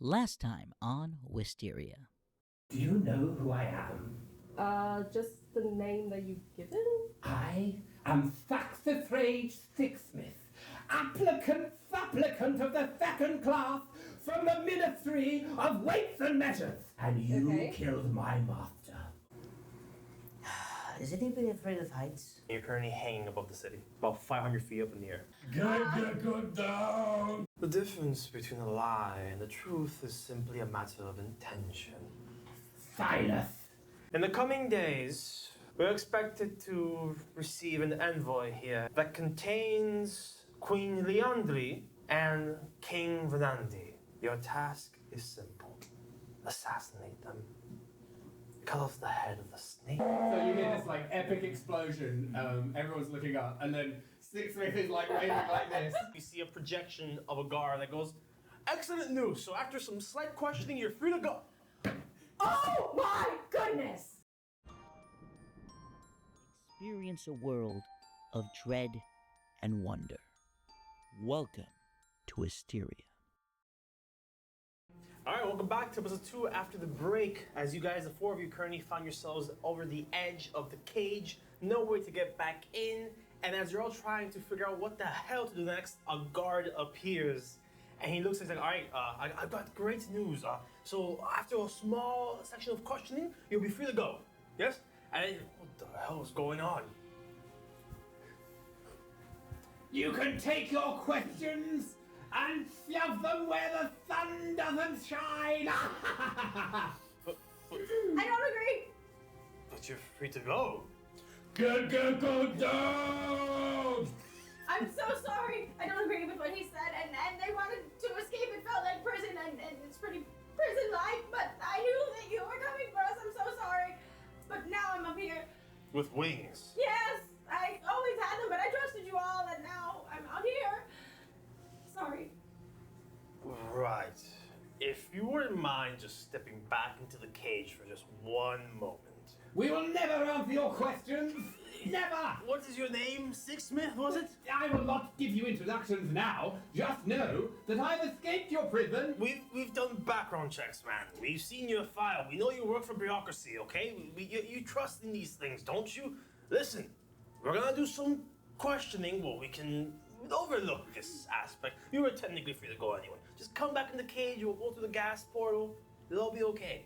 Last time on Wysteria. Do you know who I am? Just the name that you've given? I am Saxifrage Sixsmith, applicant of the second class from the Ministry of Weights and Measures. And you killed my master. Is anybody afraid of heights? You're currently hanging above the city, about 500 feet up in the air. Get down! The difference between a lie and the truth is simply a matter of intention. Silence! In the coming days, we're expected to receive an envoy here that contains Queen Liandri and King Fernandez. Your task is simple. Assassinate them. Cut off the head of the snake. So you hear this like epic explosion, everyone's looking up, and then Sixsmith is like waving like this. You see a projection of a guard that goes, "Excellent news, so after some slight questioning, you're free to go." Oh my goodness! Experience a world of dread and wonder. Welcome to Wysteria. Alright, welcome back to episode 2 after the break. As you guys, the 4 of you, currently find yourselves over the edge of the cage, no way to get back in, and as you're all trying to figure out what the hell to do next, a guard appears. And he looks and says, alright, I've got great news. So after a small section of questioning, you'll be free to go. Yes? And what the hell is going on? You can take your questions and shove them where the sun doesn't shine! I don't agree! But you're free to go. Go down! I'm so sorry! I don't agree with what he said, and they wanted to escape. It felt like prison, and it's pretty prison-like, but I knew that you were coming for us. I'm so sorry. But now I'm up here. With wings. Yes! I always had them, but I trusted you all, and now I'm out here. Sorry. Right. If you wouldn't mind just stepping back into the cage for just one moment. We will never answer your questions! Never! What is your name? Sixsmith, was it? I will not give you introductions now. Just know that I've escaped your prison. We've done background checks, man. We've seen your file. We know you work for bureaucracy, okay? You trust in these things, don't you? Listen, we're gonna do some questioning where we can overlook this aspect. You were technically free to go anyway. Just come back in the cage, we'll go through the gas portal. It'll all be okay.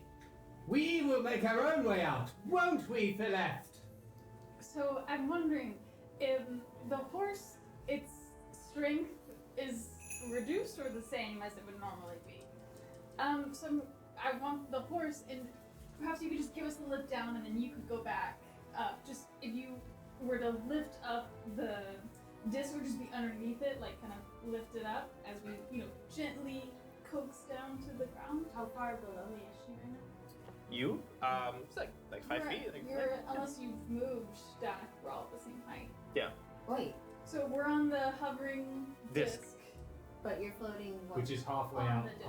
We will make our own way out, won't we, Celeste? So I'm wondering, if the horse, its strength is reduced or the same as it would normally be? So I want the horse, and perhaps you could just give us a lift down and then you could go back up. Just if you were to lift up the disc, would just be underneath it, like kind of lift it up as we, gently coax down to the ground. How far below me is she right now? You? It's like 5 feet. Unless you've moved down, we're all at the same height. Yeah. Wait, So we're on the hovering disc. but you're floating what? Which is halfway On out, the disc.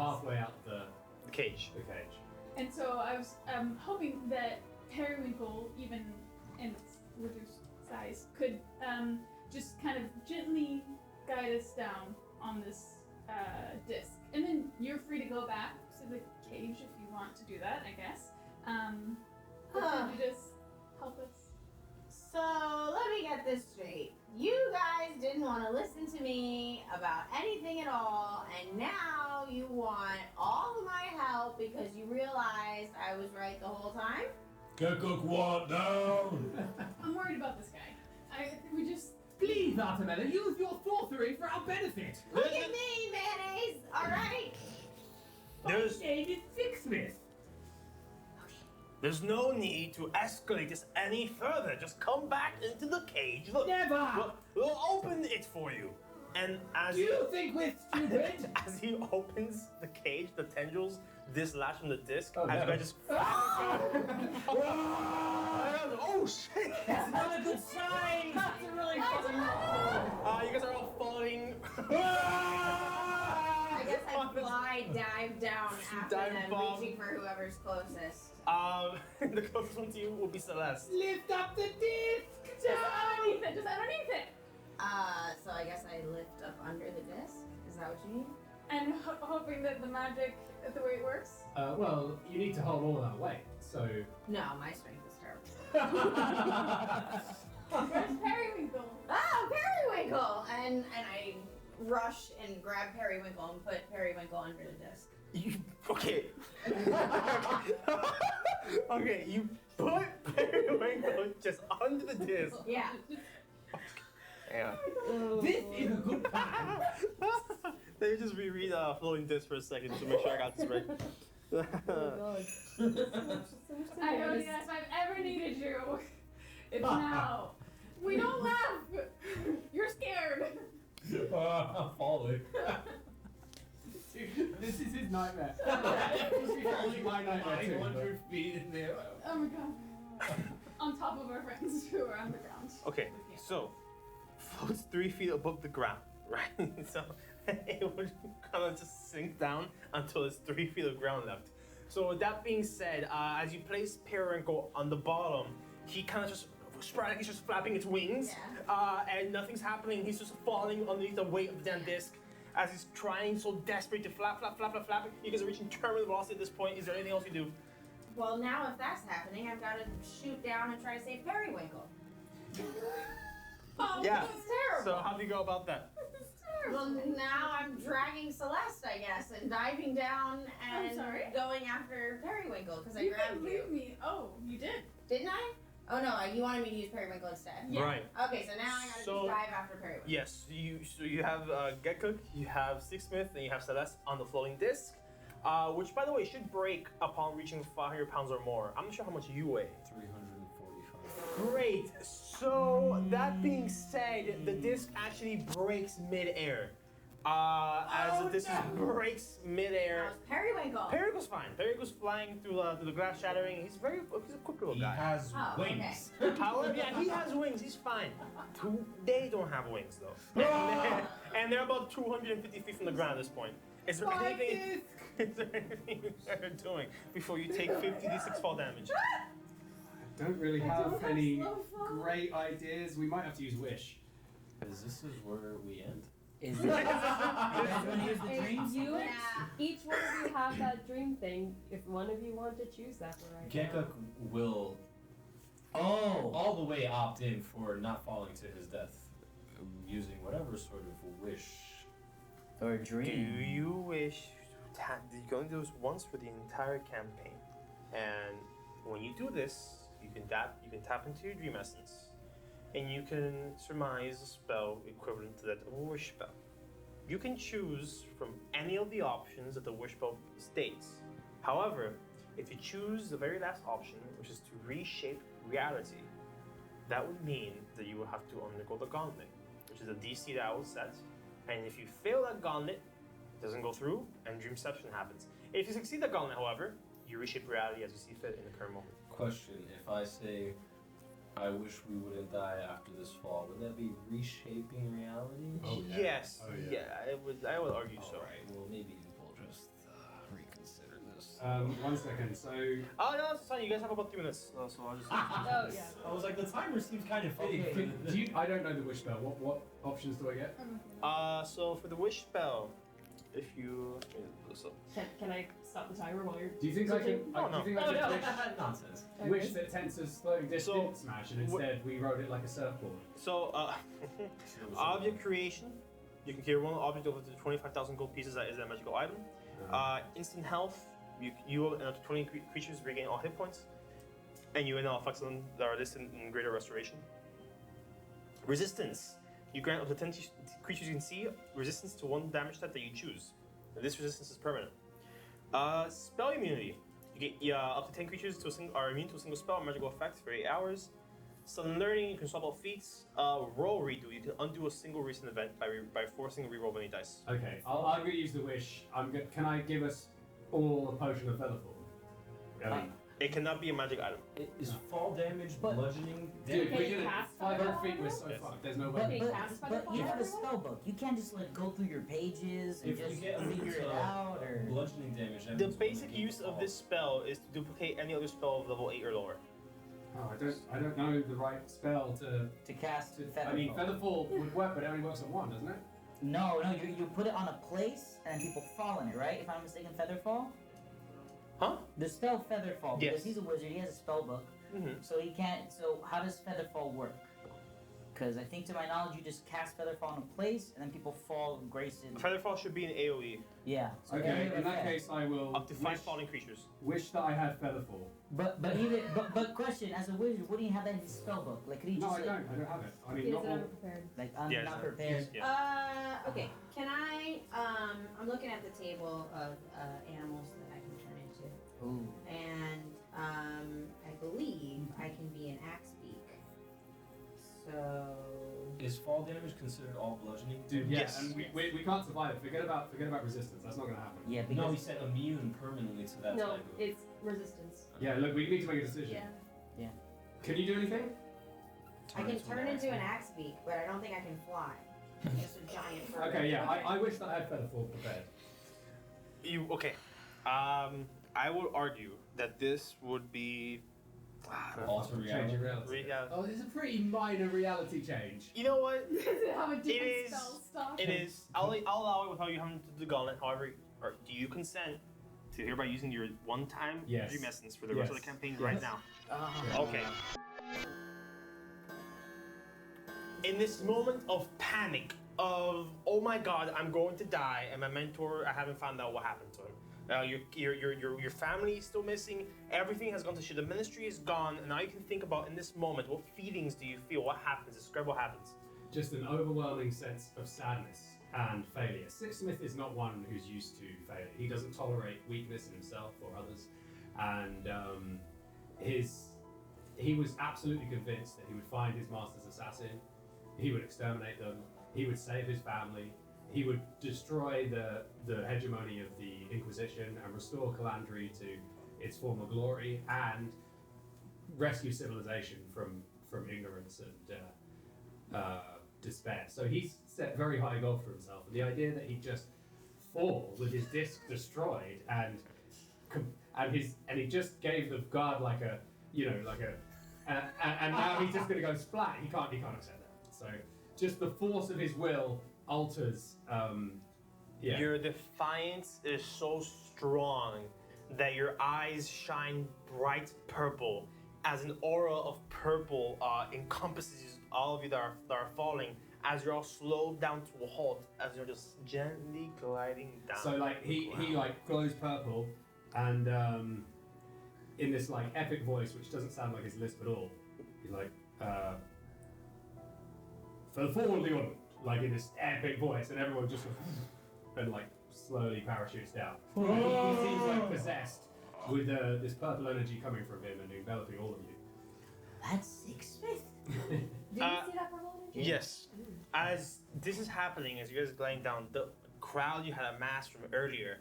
The cage. the cage. And so I was hoping that Periwinkle, even in its reduced size, could just kind of gently guide us down on this disc. And then you're free to go back to the cage if you want to do that, I guess. Could you just help us? So, let me get this straight. You guys didn't want to listen to me about anything at all, and now you want all of my help because you realized I was right the whole time? Gekkuk, what down? I'm worried about this guy. Please, Artemela, use your sorcery for our benefit. Look at me, mayonnaise! Alright? My name is Sixsmith. There's no need to escalate this any further. Just come back into the cage. Look, Never! We'll open it for you. And as Do you think we're stupid? as he opens the cage, the tendrils dislodge from the disc. Oh, as no. you guys just oh shit! That's not a good sign! That's really fucking You guys are all falling. I guess I dive down after Dive them, bomb. reaching for whoever's closest. The closest one to you will be Celeste. Lift up the disc! Just underneath it, just underneath it! So I guess I lift up under the disc? Is that what you mean? And hoping that the magic, the way it works. Well, you need to hold all that weight, so. No, my strength is terrible. Where's Periwinkle? Oh, Periwinkle! And I rush and grab Periwinkle and put Periwinkle under the desk. Okay. Okay, you put Periwinkle just under the disc. Yeah. Yeah. This is a good plan. Let me just reread Floating Disc for a second to make sure I got this right. Oh god. I know, yes, if I've ever needed you. It's now. We don't laugh. You're scared. I'm following. This is his nightmare. This is actually my nightmare too. 500 feet in there. Oh my god. On top of our friends who are on the ground. Okay, so floats 3 feet above the ground, right? So it would kind of just sink down until it's 3 feet of ground left. So with that being said, as you place Periwinkle on the bottom, he kind of just sporadically just flapping its wings, and nothing's happening. He's just falling underneath the weight of the damn disc as he's trying so desperate to flap. You guys are reaching terminal velocity at this point. Is there anything else you do? Well, now if that's happening, I've got to shoot down and try to save Periwinkle. Oh, Yeah. that's terrible. So how do you go about that? That's terrible. Well, now I'm dragging Celeste, I guess, and diving down and I'm sorry? going after Periwinkle because I You grabbed can you. leave me. Oh, you did. Didn't I? Oh no, you wanted me to use Periwinkle instead. Yeah. Right. Okay, so now I gotta So- just dive after Periwinkle. Yes, you have Gekkuk, you have Sixsmith, and you have Celeste on the floating disc, which by the way should break upon reaching 500 pounds or more. I'm not sure how much you weigh. 345. Great. So that being said, the disc actually breaks mid-air. As the disc breaks mid-air. How's Periwinkle? Periwinkle's fine. Periwinkle's flying through the glass shattering. He's a quick little He guy. has Oh, okay. wings. However, yeah, he has wings. He's fine. They don't have wings though, and they're about 250 feet from the ground at this point. Is there anything? Is there anything you're doing before you take 50d6 fall damage? I don't really have any great ideas. We might have to use Wish. Because this is where we end. Is it? You guys want to use the Hey, dreams? you Yeah. each one of you have that dream thing. If one of you want to choose that for right now. Gekkuk will Oh. all the way opt in for not falling to his death using whatever sort of wish. Or a Do dream. you wish you can only do this once for the entire campaign, and when you do this, you can tap into your dream essence, and you can surmise a spell equivalent to that of a wish spell. You can choose from any of the options that the wish spell states. However, if you choose the very last option, which is to reshape reality, that would mean that you will have to undergo the gauntlet, which is a DC that I will set. And if you fail that gauntlet, it doesn't go through, and dreamception happens. If you succeed the gauntlet, however, you reshape reality as you see fit in the current moment. Question: if I say, I wish we wouldn't die after this fall, would that be reshaping reality? Oh, yeah. Yes, Oh, yeah. I would argue so. Alright, well maybe we'll just reconsider this. 1 second. So Oh no, it's fine. You guys have about 3 minutes, so I'll just. Oh yeah. I was like, the timer seems kind of fitting. okay, for do you, I don't know the Wish spell. What options do I get? So for the wish spell, if you so Can I stop the timer while you're? Do you think I can? Oh, no. Do you think Oh I no. can wish, Nonsense. wish that Tensor's floating disc So, didn't smash, and instead we rode it like a surfboard? so object creation, you can create one object over to 25,000 gold pieces that is a magical item. Instant health, you and up to 20 creatures regain all hit points, and you and all effects on them that are listed in greater restoration. Resistance, you grant up to 10 creatures you can see resistance to one damage type that you choose. And this resistance is permanent. Spell immunity, you get up to 10 creatures are immune to a single spell or magical effect for 8 hours. Sudden learning, you can swap out feats. Roll redo, you can undo a single recent event by forcing a reroll of any dice. Okay, I'm gonna use the Wish. Can I give us all a potion of Featherfall? Really? It cannot be a magic item. Is fall damage But- bludgeoning Dude, Can we're you gonna cast 500 Featherfall? feet. We're so Yes. fucked. There's no But, way. Can you but, cast but Featherfall you have a everyone? spell book. You can't just like go through your pages and If just you get figure it out, or bludgeoning damage, that The means when basic you use of fall. this spell is to duplicate any other spell of level 8 or lower. Oh, I don't know the right spell to. to cast I mean, Featherfall. Featherfall would work, but it only works on one, doesn't it? No, you put it on a place and then people fall in it, right? If I'm mistaken, Featherfall? Huh? The spell Featherfall, Yes. because he's a wizard, he has a spell book, so he can't, so how does Featherfall work? Because I think to my knowledge you just cast Featherfall in a place and then people fall graced. Featherfall should be an AoE. Yeah. So Okay, in that case I will Up to 5 falling creatures. wish that I had Featherfall. But question, as a wizard, wouldn't he have that in his spell book? Like could he No, just I don't have it. I mean, He not doesn't all. have it prepared. like I'm Yeah, not it's prepared. Yeah. Okay, can I, I'm looking at the table of animals that I can turn into. Ooh. And I believe I can be an axe beak. So Is fall damage considered all bludgeoning? Dude, yeah, Yes. and we can't survive it. Forget about resistance. That's not gonna happen. Yeah, because No, he said immune permanently to that No, type of. it's resistance. Yeah, look, we need to make a decision. Yeah. Can you do anything? I can turn into an axe beak, but I don't think I can fly. Just a giant bird. Okay, yeah, I wish that I had Featherfall prepared. Okay. I would argue that this would be. Alter Change reality. your reality. Yeah. Oh, it's a pretty minor reality change. You know what? Does it have a different is- spell stock? It is. I'll allow it without you having to do the gauntlet. However, or do you consent to hereby using your one-time Yes. dream essence for the rest of the Yes. campaign Yes. right now? Uh, Okay. In this moment of panic, of oh my god, I'm going to die, and my mentor, I haven't found out what happened to him. Your family is still missing. Everything has gone to shit. The ministry is gone, and now you can think about in this moment, what feelings do you feel? What happens? Describe what happens. Just an overwhelming sense of sadness and failure. Sixsmith is not one who's used to failure. He doesn't tolerate weakness in himself or others, and he was absolutely convinced that he would find his master's assassin, he would exterminate them, he would save his family, he would destroy the hegemony of the Inquisition and restore Calandri to its former glory and rescue civilization from ignorance and despair. So he's set very high goal for himself, and the idea that he'd just fall with his disc destroyed and he just gave the guard and now he's just gonna go splat. He can't accept that. So just the force of his will alters. Your defiance is so strong that your eyes shine bright purple, as an aura of purple encompasses all of you that are falling, as you're all slowed down to a halt, as you're just gently gliding down. So like he glows purple, and in this like epic voice, which doesn't sound like his lisp at all, he's like, for the forward Leon, like in this epic voice, and everyone just and like slowly parachutes down. He seems like possessed with this purple energy coming from him and enveloping all of you. that's Sixsmith. Did you see that purple energy? Yes. As this is happening, as you guys are gliding down, the crowd you had amassed from earlier,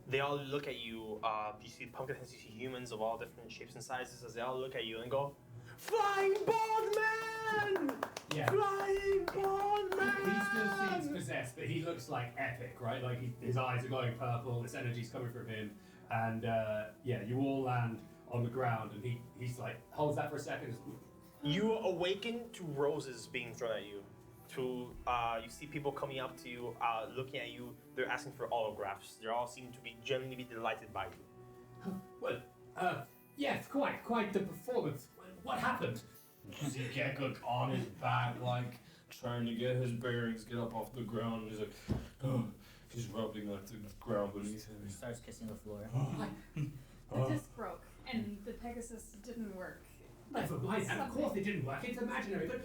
they all look at you. You see pumpkins, you see humans of all different shapes and sizes, as they all look at you and go, "Flying Bald Man! Yeah. Flying Bald Man!" He still seems possessed, but he looks like epic, right? Like his eyes are glowing purple, this energy's coming from him, and you all land on the ground, and he's like holds that for a second. You awaken to roses being thrown at you. You see people coming up to you, looking at you. They're asking for autographs. They all seem to be genuinely be delighted by you. Well, yes, quite the performance. What happened? You see Gekkuk on his back, like trying to get his bearings, get up off the ground. He's like, oh, he's rubbing like the ground beneath him. He starts kissing the floor. The disc broke, and the Pegasus didn't work. Never mind, and of course it didn't work. It's imaginary, but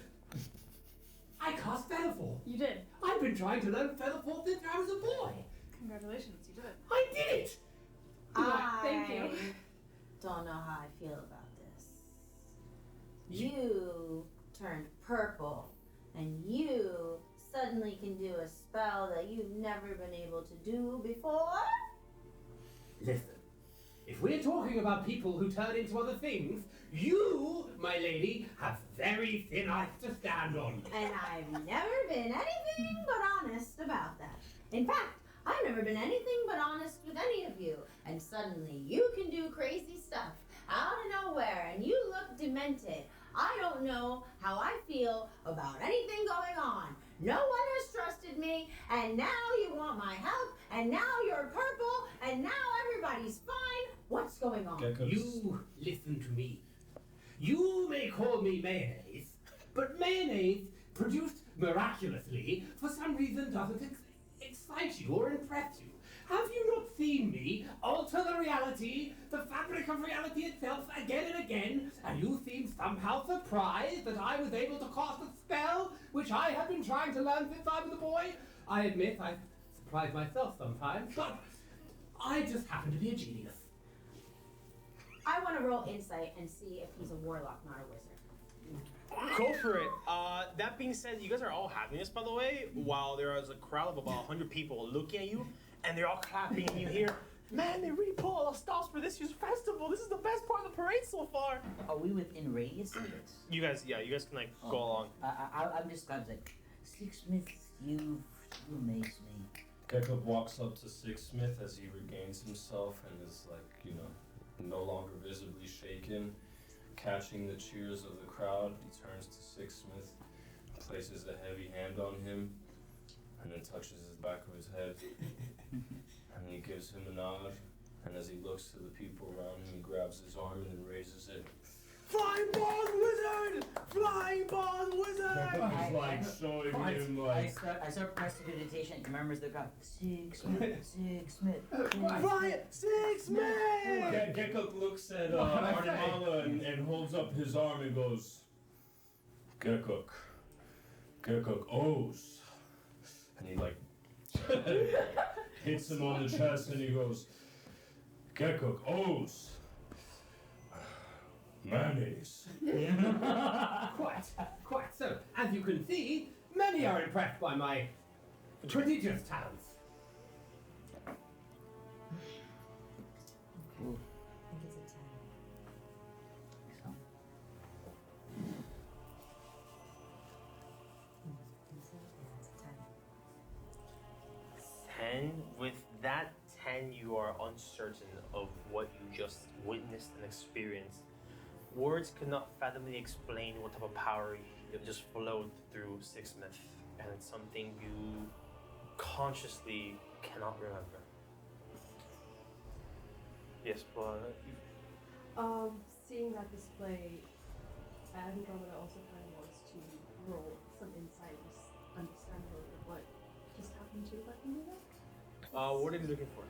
I cast Featherfall. You did. I've been trying to learn Featherfall since I was a boy. Congratulations, you did it. I did it. Thank you. Don't know how I feel about this. You turned purple, and you suddenly can do a spell that you've never been able to do before? Listen, if we're talking about people who turn into other things, you, my lady, have very thin ice to stand on. And I've never been anything but honest about that. In fact, I've never been anything but honest with any of you. And suddenly you can do crazy stuff out of nowhere, and you look demented. I don't know how I feel about anything going on. No one has trusted me, and now you want my help, and now you're purple, and now everybody's fine. What's going on? You listen to me. You may call me mayonnaise, but mayonnaise produced miraculously for some reason doesn't excite you or impress you. Have you not seen me alter the reality, the fabric of reality itself again and again, and you seem somehow surprised that I was able to cast a spell which I have been trying to learn since I was a boy? I admit I surprise myself sometimes, but I just happen to be a genius. I want to roll insight and see if he's a warlock, not a wizard. Go for it. That being said, you guys are all having this, by the way, while there is a crowd of about 100 people looking at you, and they're all clapping, and you hear, man, they really pull all the stops for this year's festival. This is the best part of the parade so far. Are we within radius of this? You guys can like go along. I'm just glad like, Sixsmith, you amaze me. Gekkuk walks up to Sixsmith as he regains himself and is like, no longer visibly shaken. Catching the cheers of the crowd, he turns to Sixsmith, places a heavy hand on him, and then touches the back of his head. And he gives him a nod, and as he looks to the people around him, he grabs his arm and raises it. Flying Bald Wizard! Flying Bald Wizard! He's like showing him like... I start prestidigitation. He remembers the crowd. Sixsmith. Flying Sixsmith! Gekkuk looks at Artemela and holds up his arm and goes, Gekkuk owes. And he like hits him on the chest and he goes, Gekkuk owes. Mayonnaise. Quite so. As you can see, many are impressed by my prodigious talents. Cool. I think it's a 10. So, 10. With that 10, you are uncertain of what you just witnessed and experienced. Words could not fathomably explain what type of power that just flowed through Sixsmith, and it's something you consciously cannot remember. Yes, but Seeing that display, Andromeda also kind of wants to roll some insight, just understand a little bit what just happened to let me do that. What are you looking for?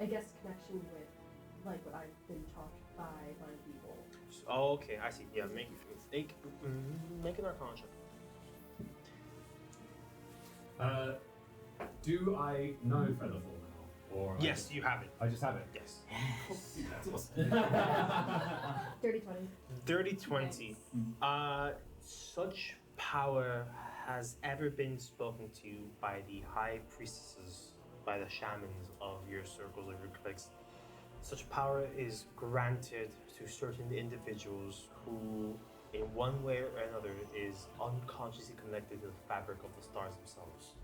I guess connection with like what I've been taught by other people. Oh, okay, I see. Yeah, make an Arcana check. Do I know Featherfall now? Or Yes, you have it. I just have it. Yes. That's awesome. 30-20. 30-20. Such power has ever been spoken to by the high priestesses, by the shamans of your circles, of your cliques. Such power is granted to certain individuals who, in one way or another, is unconsciously connected to the fabric of the stars themselves.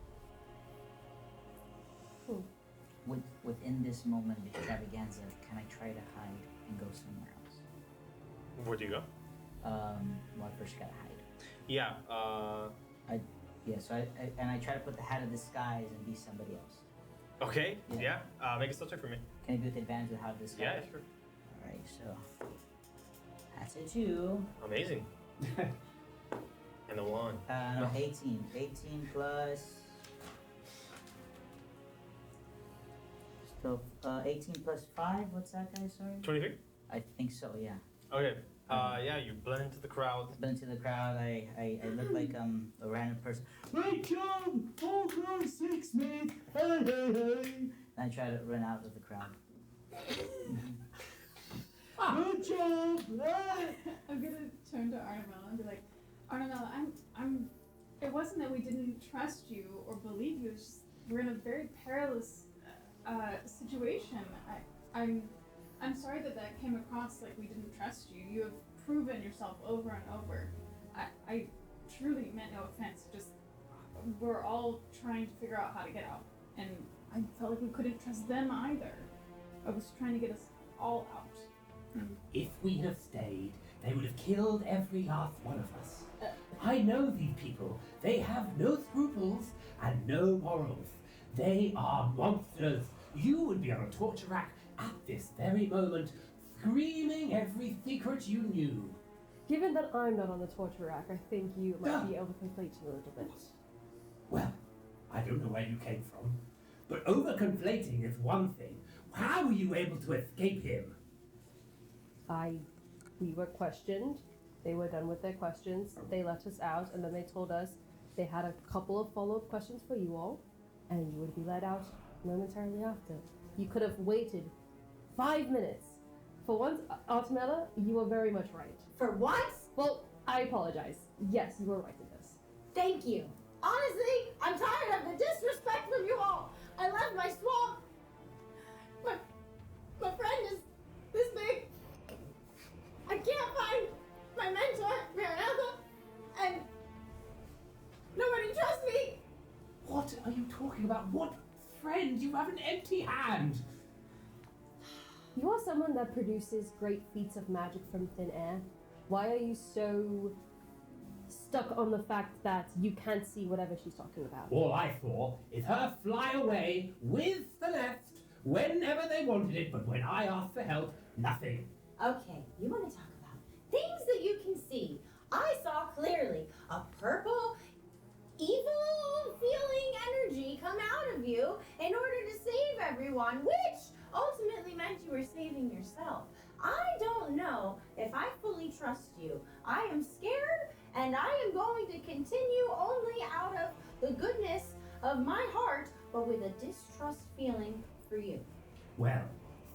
within this moment of extravaganza, can I try to hide and go somewhere else? Where do you go? Well, I first gotta hide. Yeah, So I try to put the hat of disguise and be somebody else. okay, Yeah. yeah. Make a skill check for me. Can I do it with advantage with hat of disguise? Yeah, sure. Alright, so that's a 2. Amazing. And a 1. No, 18. 18 plus. So 18 plus 5. What's that, guys? Sorry. 23? I think so. Yeah. Okay. Yeah, you blend into the crowd. Blend into the crowd. I look like a random person. Welcome, welcome, Sixsmith. Hey, hey, hey. And I try to run out of the crowd. Good job. I'm gonna turn to Artemela and be like, Artemela, I'm. It wasn't that we didn't trust you or believe you. It's just we're in a very perilous situation. I'm sorry that came across like we didn't trust you. You have proven yourself over and over. I truly meant no offense. Just we're all trying to figure out how to get out, and I felt like we couldn't trust them either. I was trying to get us all out. If we had stayed, they would have killed every last one of us. I know these people. They have no scruples and no morals. They are monsters. You would be on a torture rack at this very moment, screaming every secret you knew. Given that I'm not on the torture rack, I think you might be overconflating a little bit. Well, I don't know where you came from, but overconflating is one thing. How were you able to escape him? We were questioned. They were done with their questions. They let us out, and then they told us they had a couple of follow-up questions for you all, and you would be let out momentarily after. You could have waited 5 minutes. For once, Artemela, you were very much right. For once? Well, I apologize. Yes, you were right in this. Thank you. Honestly, I'm tired of the disrespect from you all. I left my swamp. My friend is this big. I can't find my mentor, Fernandez, and nobody trusts me. What are you talking about? What friend? You have an empty hand. You are someone that produces great feats of magic from thin air. Why are you so stuck on the fact that you can't see whatever she's talking about? All I saw is her fly away with Celeste whenever they wanted it, but when I asked for help, nothing. Okay, you want to talk about things that you can see. I saw clearly a purple, evil-feeling energy come out of you in order to save everyone, which ultimately meant you were saving yourself. I don't know if I fully trust you. I am scared, and I am going to continue only out of the goodness of my heart, but with a distrust feeling for you. Well,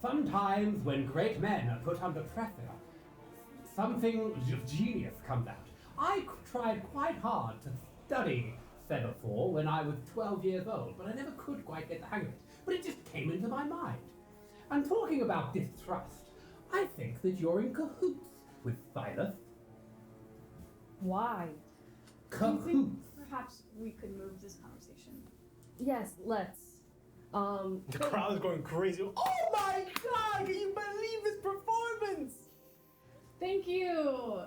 sometimes when great men are put under pressure, something of genius comes out. I tried quite hard to study Featherfall when I was 12 years old, but I never could quite get the hang of it. But it just came into my mind. And talking about distrust, I think that you're in cahoots with Silas. Why? Do you think Cahoots. perhaps we could move this conversation? Yes, let's. The crowd is going crazy. Oh my god, can you believe this performance? Thank you.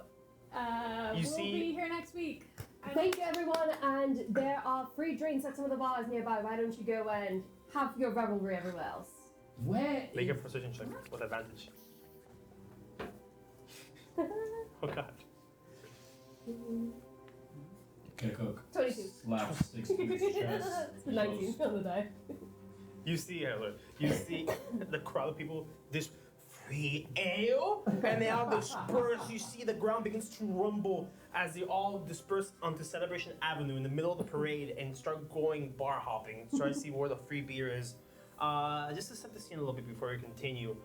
We'll see- be here next week. Thank you, everyone, and there are free drinks at some of the bars nearby. Why don't you go and have your revelry everywhere else? Where Make a is... precision check with advantage. Oh god. Gekkuk 22. slaps Sixsmith's chest. It's the 19 on the die. You see, you see the crowd of people, this free ale, and they all disperse. You see the ground begins to rumble as they all disperse onto Celebration Avenue in the middle of the parade and start going bar hopping, trying to see where the free beer is. Just to set the scene a little bit before we continue,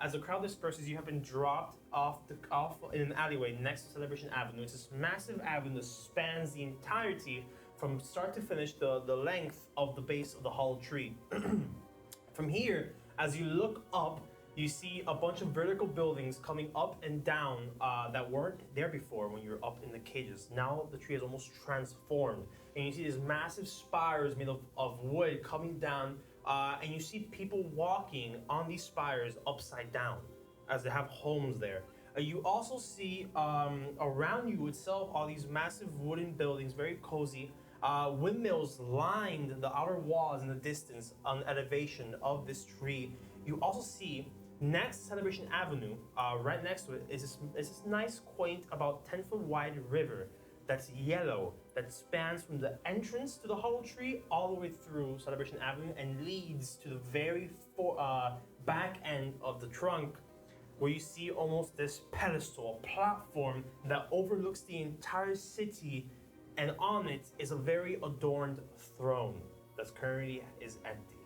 as the crowd disperses, you have been dropped off in an alleyway next to Celebration Avenue. It's this massive avenue that spans the entirety from start to finish, the length of the base of the hollow tree. From here, as you look up, you see a bunch of vertical buildings coming up and down that weren't there before when you were up in the cages. Now the tree is almost transformed, and you see these massive spires made of wood coming down, and you see people walking on these spires upside down as they have homes there. You also see around you itself all these massive wooden buildings, very cozy. Windmills lined the outer walls in the distance on the elevation of this tree. You also see next to Celebration Avenue, right next to it, is this nice, quaint, about 10-foot wide river that's yellow, that spans from the entrance to the hollow tree all the way through Celebration Avenue and leads to the very back end of the trunk, where you see almost this pedestal, a platform that overlooks the entire city, and on it is a very adorned throne that currently is empty.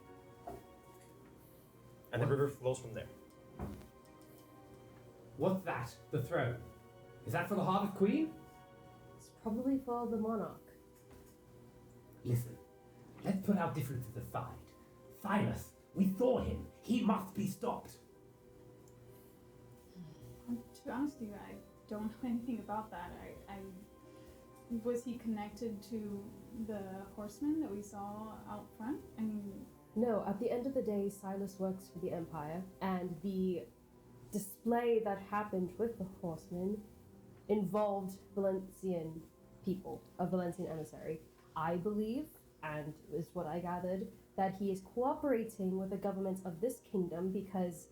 And the river flows from there. What's that? The throne? Is that for the Harvest Queen? It's probably for the monarch. Listen, let's put our differences aside. Silas, we saw him. He must be stopped. To be honest with you, I don't know anything about that. Was he connected to the horseman that we saw out front? I mean, No, at the end of the day, Silas works for the Empire, and the display that happened with the horsemen involved Valencian people, a Valencian emissary. I believe, and is what I gathered, that he is cooperating with the government of this kingdom because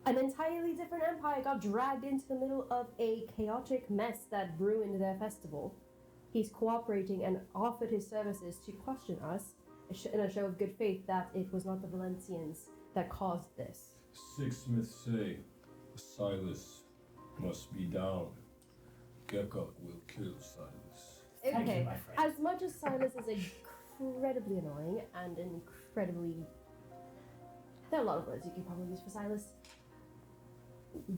an entirely different empire got dragged into the middle of a chaotic mess that ruined their festival. He's cooperating and offered his services to question us in a show of good faith that it was not the Valencians that caused this. Sixsmith say, Silas must be down. Gekkuk will kill Silas. Thank you, Okay, my friend. as much as Silas is incredibly annoying and incredibly... There are a lot of words you could probably use for Silas.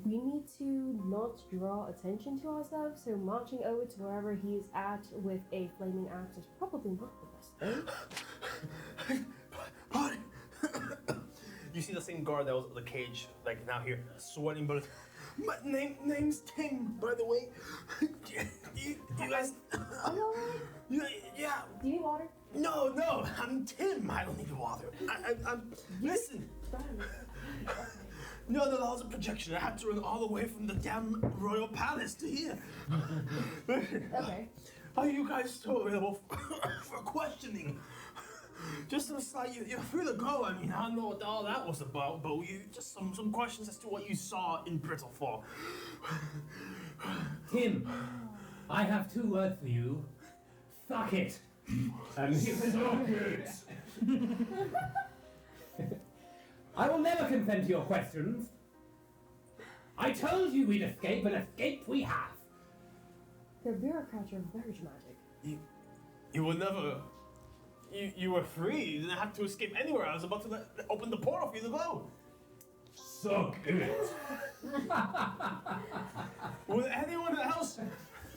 We need to not draw attention to ourselves, so marching over to wherever he is at with a flaming axe is probably not the best thing. Pardon. You see the same guard that was at the cage, like now here, sweating, but my name's Tim, by the way. you guys, yeah. Do you need water? No, I'm Tim. I don't need water. I'm listen. No, that was a projection. I had to run all the way from the damn royal palace to here. Okay. Are you guys still available for questioning? Just a slight, you're free to go. I mean, I don't know what all that was about, but just some questions as to what you saw in Brittle Fall. Tim, I have 2 words for you. Fuck it. I will never consent to your questions. I told you we'd escape, and escape we have. The bureaucrats are very dramatic. You were never. You were free. You didn't have to escape anywhere. I was about to open the portal for you to go. Suck it. Would anyone else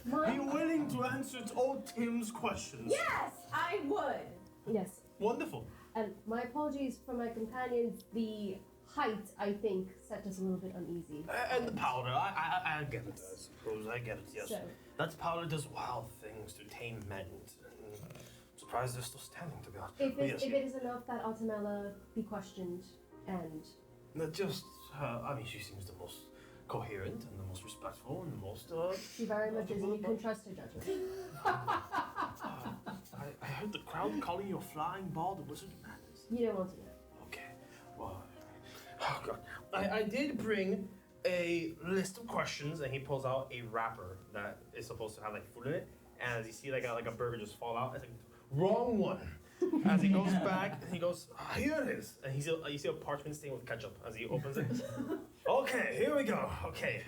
be willing to answer old Tim's questions? Yes, I would. Yes. Wonderful. And my apologies for my companions. The height, I think, set us a little bit uneasy. And the powder. I get it, I suppose. I get it, yes. So, That powder does wild things to tame men. I'm surprised they're still standing, to be honest. if it is enough that Artemela be questioned and... Not just, I mean, she seems the most coherent and the most respectful and the most, She very much is, and you can trust her judgment. I heard the crowd calling you a flying ball, the Wizard of Madness. You don't want to know. Okay, well, oh god. I did bring a list of questions, and he pulls out a wrapper that is supposed to have like food in it, and as you see like a burger just fall out, it's like, wrong one. As he goes back, he goes, here it is, and you see a parchment stain with ketchup as he opens it. Okay, here we go. Okay,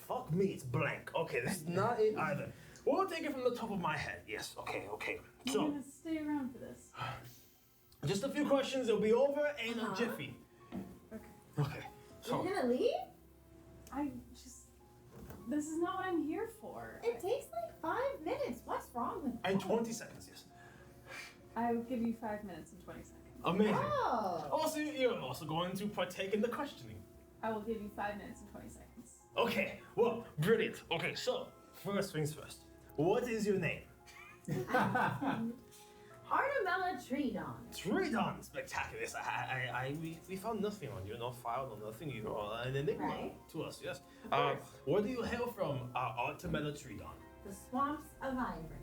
fuck me, it's blank. Okay, this is not it either. We'll take it from the top of my head. Yes, okay. I'm So, gonna stay around for this. just a few questions, it'll be over in a jiffy. Okay. So, You're gonna leave? This is not what I'm here for. It takes like 5 minutes. What's wrong with and that? 20 seconds, yes. I will give you 5 minutes and 20 seconds. Amazing. Oh. Also, you're also going to partake in the questioning. I will give you 5 minutes and 20 seconds. Okay, well, brilliant. Okay, so, first things first. What is your name? Artemela Treedawn. Treedawn, spectacular. Yes, we found nothing on you, no file, no nothing. You are an enigma Right. to us, yes. Of course. Where do you hail from, Artemela Treedawn? The swamps of Ivor.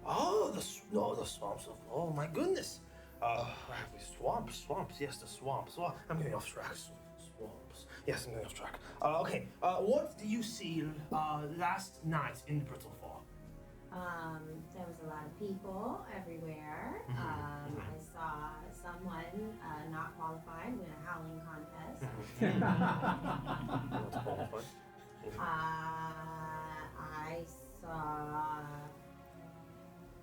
Oh, the swamps of, oh my goodness. Swamps, yes, the swamps. Well, I'm getting off track. Swamps. Yes, I'm getting off track. Okay, what did you see last night in Brittle Fall? There was a lot of people everywhere. I saw someone not qualified win a howling contest. Not qualified. I saw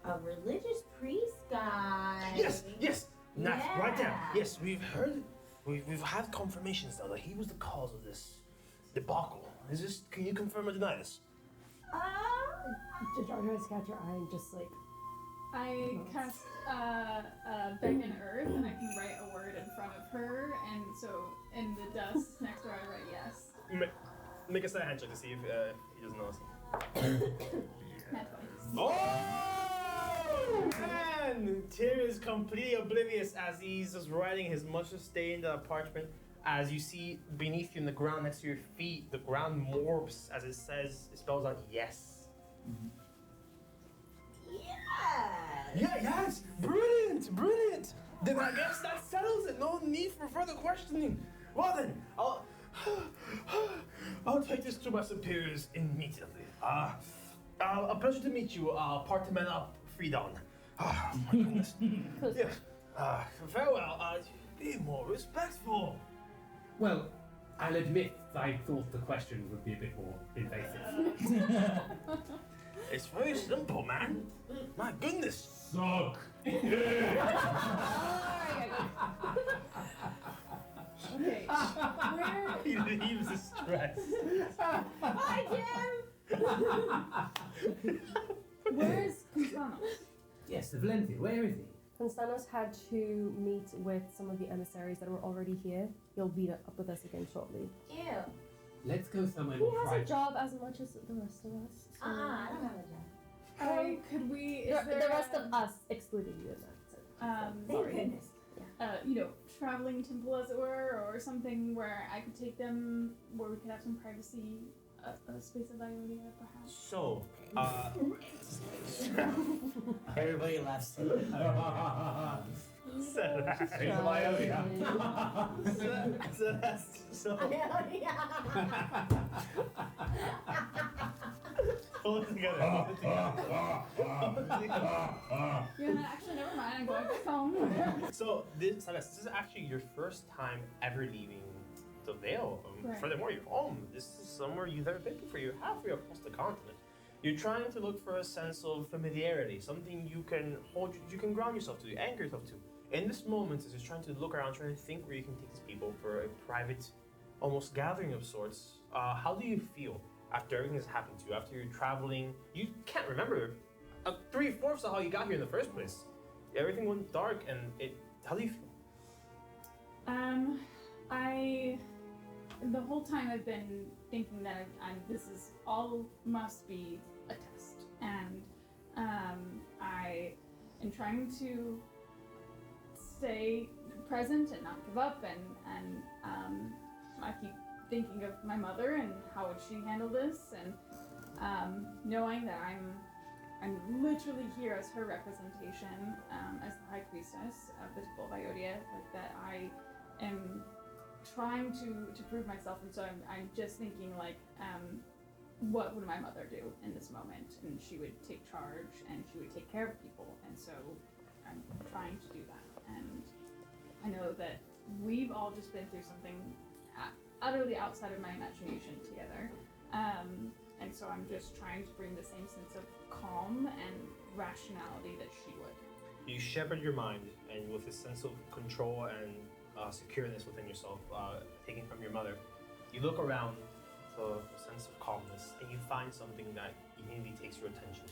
a religious priest guy. Yes. Nat, right there. Yeah. Yes, we've had confirmations now that he was the cause of this debacle. Can you confirm or deny this? Did Georgia catch your eye and just like... I cast Beckon Earth, and I can write a word in front of her, and so in the dust next to her, I write yes. Make a side handshake to see if he doesn't notice. Nat 20. Oh man! Tim is completely oblivious as he's just writing his mustard-stained parchment. As you see beneath you in the ground next to your feet, the ground morbs as it spells out yes. Yeah, yes, brilliant, brilliant. Then I guess that settles it. No need for further questioning. Well then, I'll take this to my superiors immediately. A pleasure to meet you, Artemela Treedawn. Oh my goodness. Yeah. Farewell. Be more respectful. Well, I'll admit I thought the question would be a bit more invasive. It's very simple, man. My goodness. Suck. Okay. Where? He leaves the stress. Bye, Jim! Where is Constanos? Yes, the Valencian. Where is he? Constanos had to meet with some of the emissaries that were already here. He'll meet up with us again shortly. Ew. Let's go somewhere He more has a private. job as much as the rest of us. So I don't have a job. Could we? Is the there rest a, of us, excluding you in that sense. Thank Sorry. goodness. Traveling temple, as it were, or something where I could take them, where we could have some privacy, a space of Ionia, perhaps. So, Everybody laughs. Celeste. So, hold it together. Yeah, actually, never mind. I'm going back home. So, Celeste, this is actually your first time ever leaving the Vale. Right. Furthermore, you're home. This is somewhere you've never been before. You're halfway across the continent. You're trying to look for a sense of familiarity, something you can hold, you can ground yourself to, anchor yourself to. In this moment, as you're trying to look around, trying to think where you can take these people for a private, almost gathering of sorts, how do you feel after everything has happened to you? After you're traveling, you can't remember 3/4 of how you got here in the first place. Everything went dark, and how do you feel? The whole time I've been thinking that this is all must be a test, and I am trying to stay present and not give up, and I keep thinking of my mother and how would she handle this, and knowing that I'm literally here as her representation, as the High Priestess of the Temple of Iodia, like that I am trying to prove myself, and so I'm just thinking like, what would my mother do in this moment? And she would take charge, and she would take care of people, and so I'm trying to do that. And I know that we've all just been through something utterly outside of my imagination together, and so I'm just trying to bring the same sense of calm and rationality that she would. You shepherd your mind, and with a sense of control and secureness within yourself, taken from your mother, you look around for a sense of calmness, and you find something that immediately takes your attention.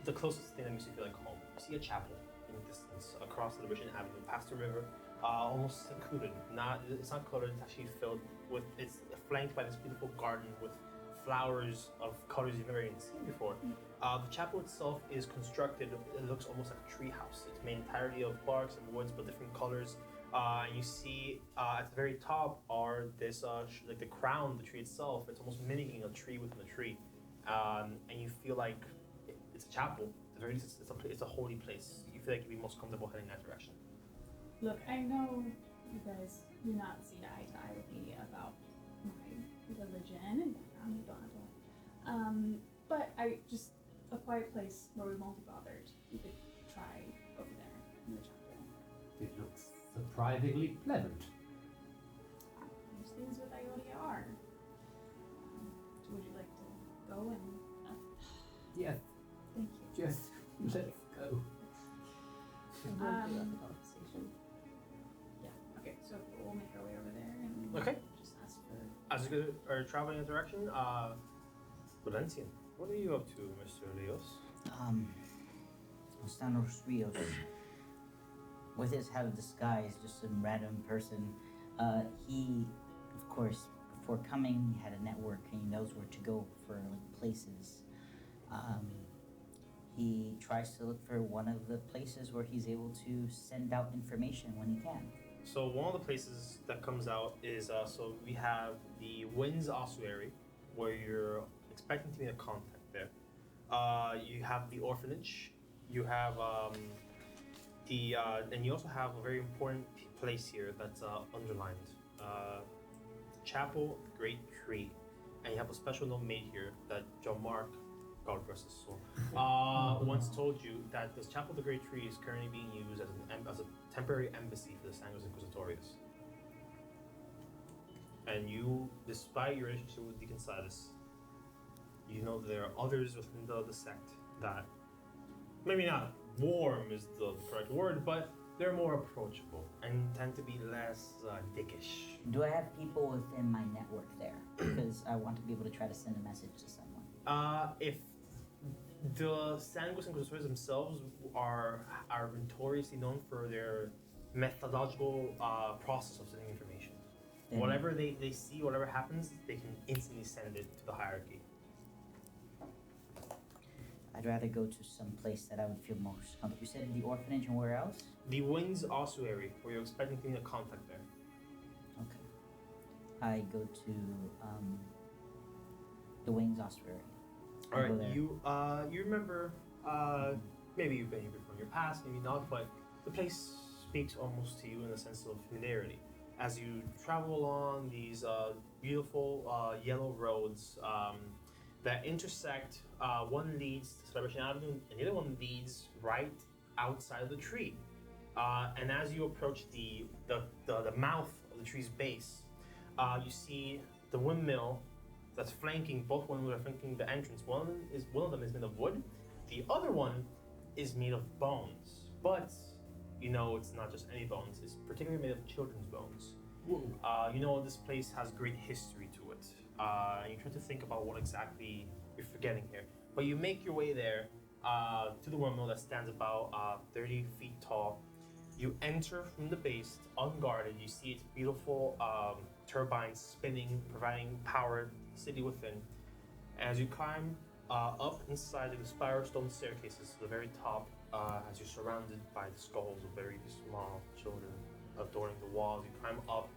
The closest thing that makes you feel like home. You see a chapel in the distance across the Rivian Avenue, past the river, almost secluded. It's not cluttered. It's actually filled with. It's flanked by this beautiful garden with flowers of colors you've never even seen before. The chapel itself is constructed. It looks almost like a tree house. It's made entirely of barks and woods, but different colors. And you see at the very top are this like the crown, the tree itself. It's almost mimicking a tree within a tree, and you feel like it's a chapel. It's a holy place. You feel like you'd be most comfortable heading that direction. Look, I know you guys do not see eye to eye with me about my religion and background, you don't have to. But I just a quiet place where we won't be bothered. You could try over there in the chapel. It looks surprisingly pleasant. Those things with Ionia are. Would you like to go and? Yes, Thank you. just let's go. Yeah. Okay. So we'll make our way over there and Okay. just ask for. As you guys are traveling in that direction, Valencian, what are you up to, Mr. Leos? Stanos Rios, with his head of disguise, just some random person. He, of course, before coming, he had a network and he knows where to go for like places. He tries to look for one of the places where he's able to send out information when he can. So one of the places that comes out is, so we have the Winds Ossuary, where you're expecting to meet a contact there. You have the orphanage, You have and you also have a very important place here that's underlined. Chapel of the Great Tree. And you have a special note made here that John Mark, God rest his soul, once told you that this Chapel of the Great Tree is currently being used as a temporary embassy for the Sanguis Inquisitorius. And you, despite your relationship with Deacon Silas, you know that there are others within the sect that, maybe not warm is the correct word, but they're more approachable and tend to be less dickish. Do I have people within my network there? Because I want to be able to try to send a message to someone. If the Sanguis Inquisitors themselves are notoriously known for their methodological process of sending information. Then Whatever they see, whatever happens, they can instantly send it to the hierarchy. I'd rather go to some place that I would feel most comfortable. You said the orphanage and where else? The Wings Ossuary, where you're expecting to get contact there. Okay. I go to the Wings Ossuary. All Go right, there. you remember, maybe you've been here before in your past, maybe not, but the place speaks almost to you in a sense of familiarity. As you travel along these beautiful yellow roads that intersect, one leads to Celebration Avenue, and the other one leads right outside of the tree. And as you approach the mouth of the tree's base, you see the windmill that's flanking, both windmills are flanking the entrance. One of them is made of wood, the other one is made of bones. But you know it's not just any bones, it's particularly made of children's bones. You know this place has great history to it. You try to think about what exactly you're forgetting here. But you make your way there to the windmill that stands about 30 feet tall. You enter from the base, unguarded. You see its beautiful turbines spinning, providing power to the city within. As you climb up inside the spiral stone staircases to the very top, as you're surrounded by the skulls of very small children adorning the walls, you climb up,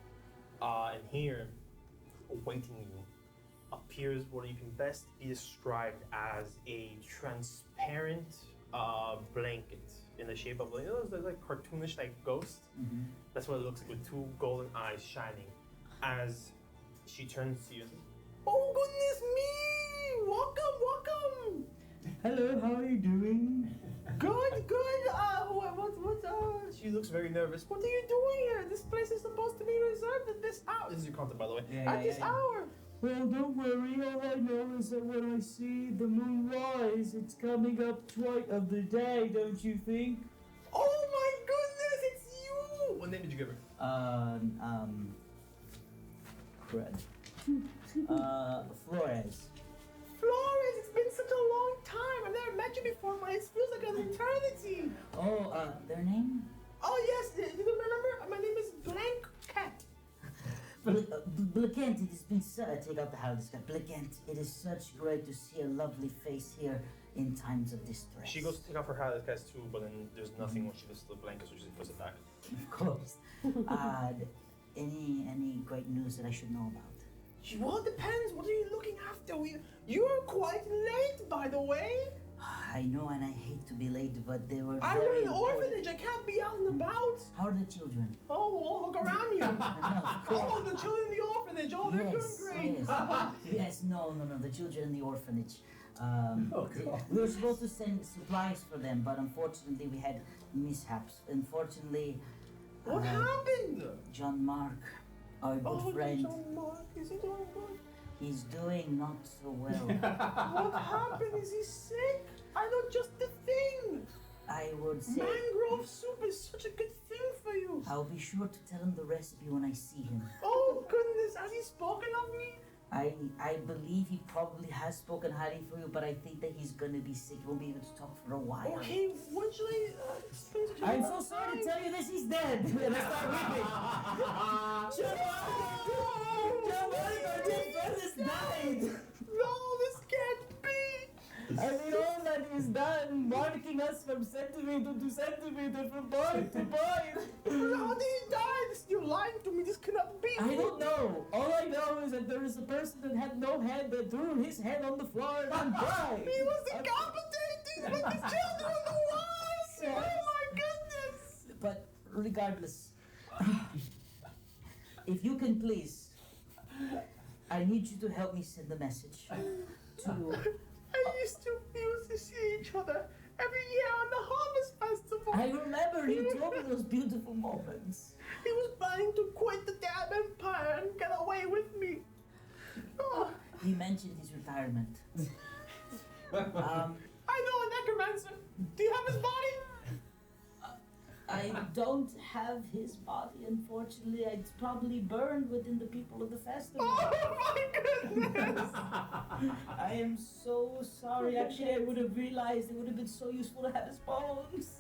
and here, awaiting you, appears what you can best be described as a transparent blanket in the shape of those like cartoonish like ghosts. Mm-hmm. That's what it looks like, with two golden eyes shining. As she turns to you and says, "Oh goodness me! Welcome! Hello, how are you doing? Good. She looks very nervous. What are you doing here? This place is supposed to be reserved at this hour. This is your contact, by the way. At this hour. Well, don't worry. All I know is that when I see the moon rise, it's coming up twice of the day, don't you think? Oh my goodness, it's you! What name did you give her? Crud. Flores. Flores, it's been such a long time. I've never met you before, but it feels like an eternity. Oh, their name? Oh yes, you don't remember? My name is Blank Cat. Blakent, it has been take out the Howard's cat. Blakent, it is such great to see a lovely face here in times of distress. She goes to take off her hat, guys too, but then there's nothing when she does the blanket, so she just puts it back. Of course. Any great news that I should know about? Well, it depends. What are you looking after? You are quite late, by the way. I know, and I hate to be late, but they were I'm very in an important. orphanage. I can't be out and about. How are the children? Oh, well, look around you. No, of course. Oh, the children in the orphanage. Oh, they're Yes, doing great. yes, no, the children in the orphanage. God. We were supposed to send supplies for them, but unfortunately we had mishaps. Unfortunately, What happened? John Mark, our good friend, John Mark, is he doing good? he's doing not so well. What happened? Is he sick? I know just the thing. I would say Mangrove soup is such a good thing for you. I'll be sure to tell him the recipe when I see him. Oh goodness, has he spoken of me? I believe he probably has spoken highly for you, but I think that he's gonna be sick. He won't be able to talk for a while. Okay, would you explain to I'm so sorry to tell you this, he's dead. And I start weeping. John Mark, our dear friend has died. No, this can't be. I mean, all that is done, marking us from centimeter to centimeter, from point to point. How did he die? You're lying to me. This cannot be. I don't know. All I know is that there is a person that had no head that threw his head on the floor and died. He was decapitated like the children on the wall. regardless, if you can please, I need you to help me send a message to. We used to see each other every year on the Harvest Festival. I remember you told me those beautiful moments. He was planning to quit the damn empire and get away with me. Oh, He mentioned his retirement. I know a necromancer. Do you have his body? I don't have his body, unfortunately. It's probably burned within the people of the festival. Oh my goodness! I am so sorry. Actually, I would have realized it would have been so useful to have his bones.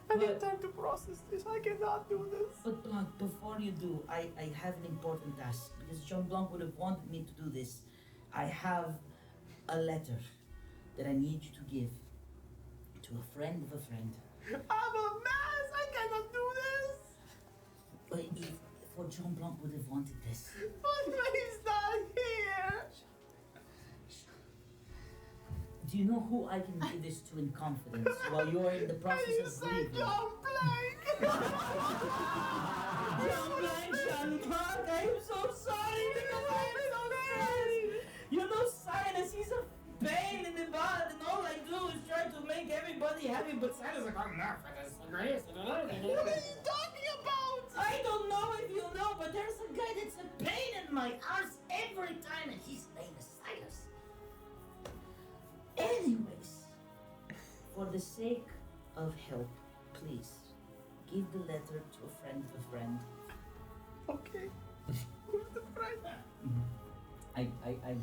I need time to process this. I cannot do this. But Blanc, before you do, I have an important task. Because Jean Blanc would have wanted me to do this. I have a letter that I need you to give to a friend of a friend. I'm a mess. I cannot do this. But if Jean Blanc would have wanted this. But he's not here. Do you know who I can give this to in confidence while you're in the process You of say grieving? John Blank. John Blanc, Jean Blanc, I am so sorry because I am so sorry. You know, Silas, he's a pain in the butt, and all I do is try to make everybody happy, but Silas is like, I'm not for this. What are you talking about? I don't know if you know, but there's a guy that's a pain in my ass every time, and his name is Silas. Anyways, for the sake of help, please give the letter to a friend of a friend. Okay. Who's the friend? I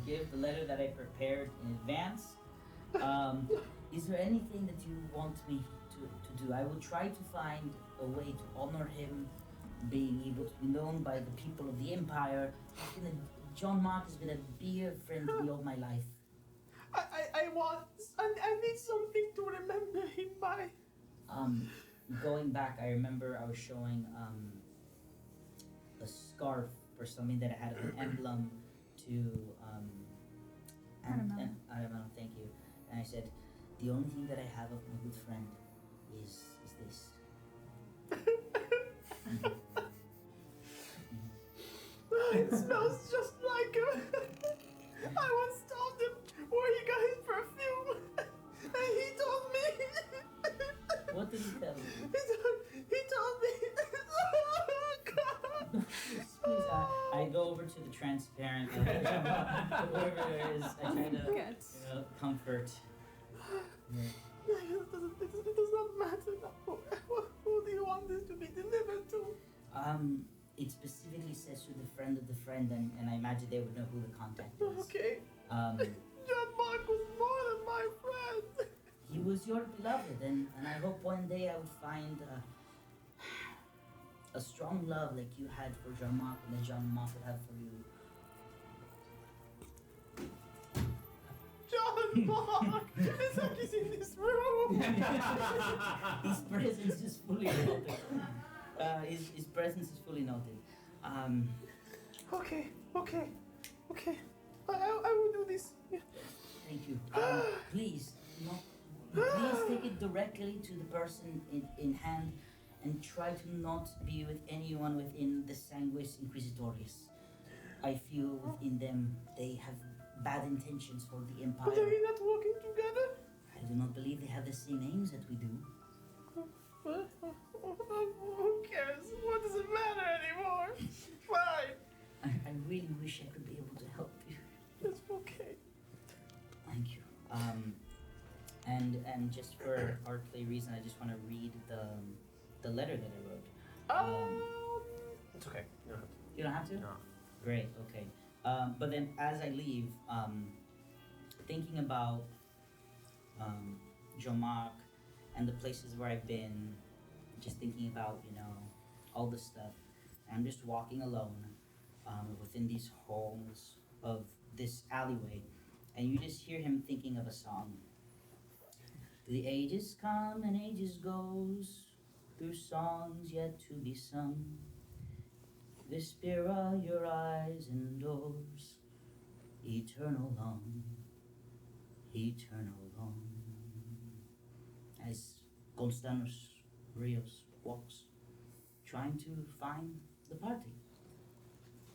give the letter that I prepared in advance. Is there anything that you want me to do? I will try to find a way to honor him, being able to be known by the people of the Empire. John Mark has been a dear friend to me all my life. I need something to remember him by. Going back, I remember I was showing a scarf or something that had an emblem to Artemela, thank you. And I said, the only thing that I have of my good friend is this. It smells just like him. I once told him where he got his perfume, and he told me. What did he tell you? He told me. Oh God! Please, I go over to the transparent, whoever there is. I try to, comfort. Yeah. It does not matter now. Who do you want this to be delivered to? It specifically says to the friend of the friend, and I imagine they would know who the contact is. Okay. Um, John Mark was more than my friend. He was your beloved, and I hope one day I would find a strong love like you had for Jean-Marc and that Jean-Marc would have for you. John Mark! It's like he's in this room! His presence is fully noted. His presence is fully noted. Okay. I will do this. Yeah. Thank you. Please take it directly to the person in hand, and try to not be with anyone within the Sanguis Inquisitorius. I feel within them they have bad intentions for the Empire. But are we not working together? I do not believe they have the same aims that we do. Who cares? What does it matter anymore? Fine. I really wish I could be able to help you. It's okay. Thank you. And just for artplay reason, I just want to read the letter that I wrote. It's okay. You don't have to? No. Great, okay. But then as I leave, thinking about Jean-Marc and the places where I've been, just thinking about, all this stuff. And I'm just walking alone within these halls of this alleyway, and you just hear him thinking of a song. The ages come and ages goes, through songs yet to be sung. Wysteria, your eyes and doors, eternal long. As Constanos Rios walks, trying to find the party.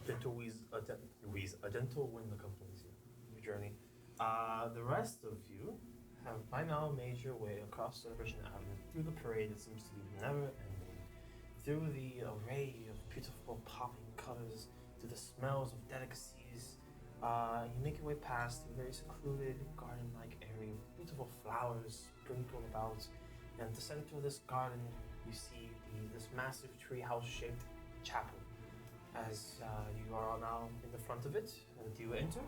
A gentle wind accompanies you on your journey. The rest of you have by now made your way across Celebration Avenue through the parade that seems to be never ending, through the array of beautiful popping colors, through the smells of delicacies. You make your way past a very secluded garden-like area with beautiful flowers sprinkled about. And at the center of this garden, you see this massive treehouse-shaped chapel. As you are now in the front of it, do you enter?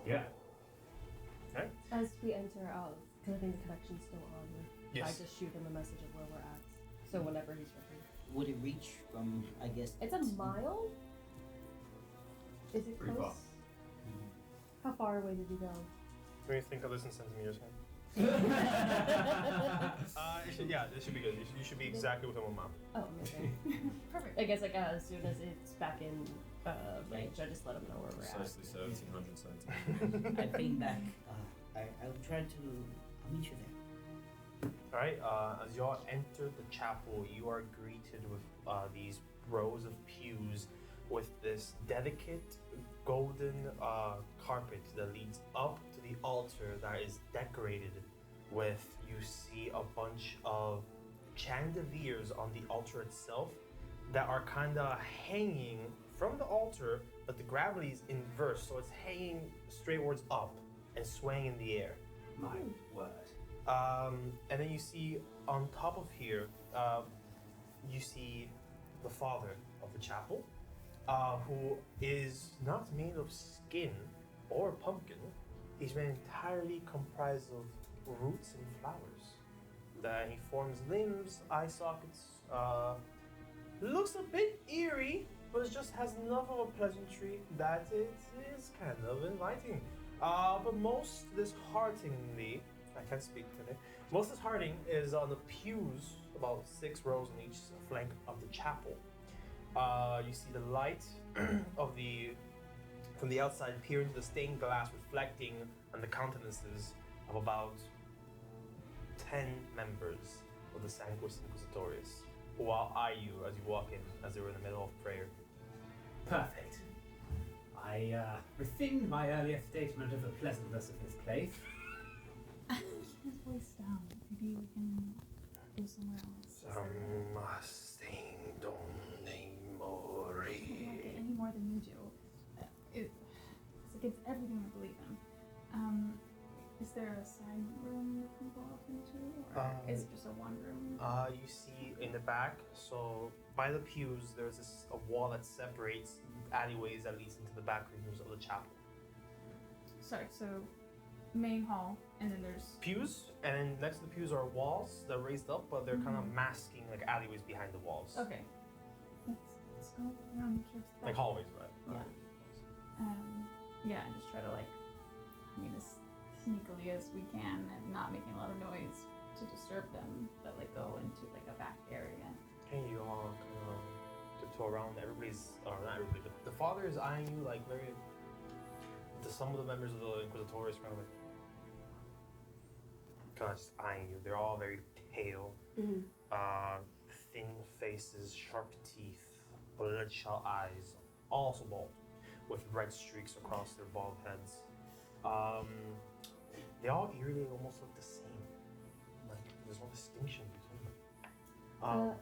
Yeah. Okay. As we enter out, because I think the connection's still on, I Yes. just shoot him a message of where we're at. So whenever he's ready. Would it reach from, I guess... It's a mile? Is it Pretty close? How far away did you go? What do you think of this in centimeters? This should be good. You should be exactly within 1 mile. Oh, amazing. Perfect. I guess as soon as it's back in range, I just let him know where we're at. Precisely 1700 centimeters. I ping back. I'll try to... I'll meet you there. Alright, as y'all enter the chapel, you are greeted with these rows of pews with this delicate golden carpet that leads up to the altar that is decorated with, you see a bunch of chandeliers on the altar itself that are kind of hanging from the altar, but the gravity is inverse, so it's hanging straightwards up and swaying in the air. My word. And then you see on top of here, you see the father of the chapel, who is not made of skin or pumpkin. He's made entirely comprised of roots and flowers. That he forms limbs, eye sockets. Looks a bit eerie, but it just has enough of a pleasantry that it is kind of inviting. But most dishearteningly, I can't speak today. Most disheartening is on the pews, about 6 rows on each flank of the chapel. You see the light from the outside peer into the stained glass, reflecting on the countenances of about 10 members of the Sanguis Inquisitorius, who will eye you as you walk in, as they were in the middle of prayer. Perfect. I rescind my earlier statement of the pleasantness of this place. Keep his voice down. Maybe we can go somewhere else. Morri. I don't like it any more than you do. It's against everything I believe in. Is there a side room we can go off into, or is it just a one room? You see in the back, so by the pews, there's a wall that separates alleyways that leads into the back rooms of the chapel. Sorry, so main hall, and then there's Pews, and then next to the pews are walls that are raised up, but they're kind of masking like alleyways behind the walls. okay. Let's go around the church. Like hallways, right? Yeah. Yeah, and just try to as sneakily as we can, and not making a lot of noise to disturb them, but go into a back area. Can you tiptoe around? Everybody's, or not everybody, but the father is eyeing you very. Some of the members of the Inquisitorius kind of just eyeing you. They're all very pale, thin faces, sharp teeth, bloodshot eyes, also bald, with red streaks across their bald heads. They all eerily almost look the same. There's no distinction between them.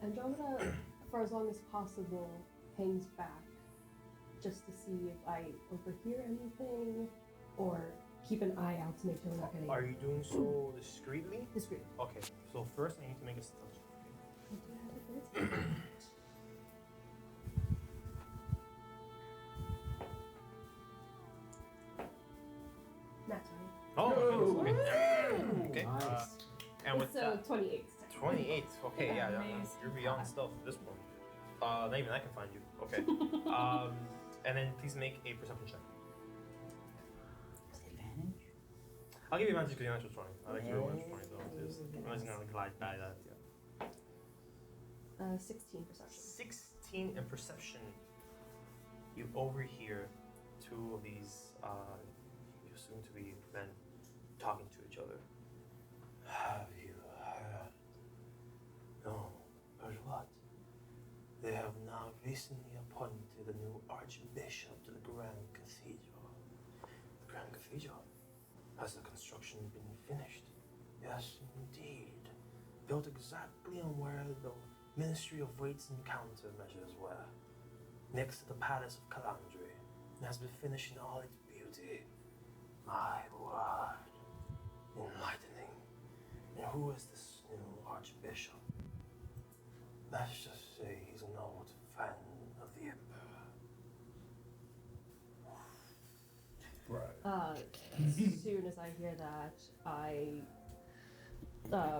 Andromeda, for as long as possible, hangs back just to see if I overhear anything or keep an eye out to make sure we're not getting. Are you doing so discreetly? Discreet. Okay, so first I need to make a stealth check. That's right. Oh, my goodness, okay. Nice. And with So that, 28. 28. Okay, yeah, Amazing. you're beyond stealth at this point. Not even I can find you. Okay. And then please make a perception check. Advantage? I'll give you advantage because your natural 20. I like your natural 20 though. I'm just gonna glide by that. 16 perception. 16 in perception. You overhear 2 of these soon to be men talking to each other. Have you heard recently appointed a new Archbishop to the Grand Cathedral. The Grand Cathedral? Has the construction been finished? Yes, indeed. Built exactly on where the Ministry of Weights and Countermeasures were. Next to the Palace of Calandri. It has been finished in all its beauty. My word. Enlightening. And who is this new Archbishop? Let's just say he's an old fan of the Emperor. Right. As soon as I hear that, I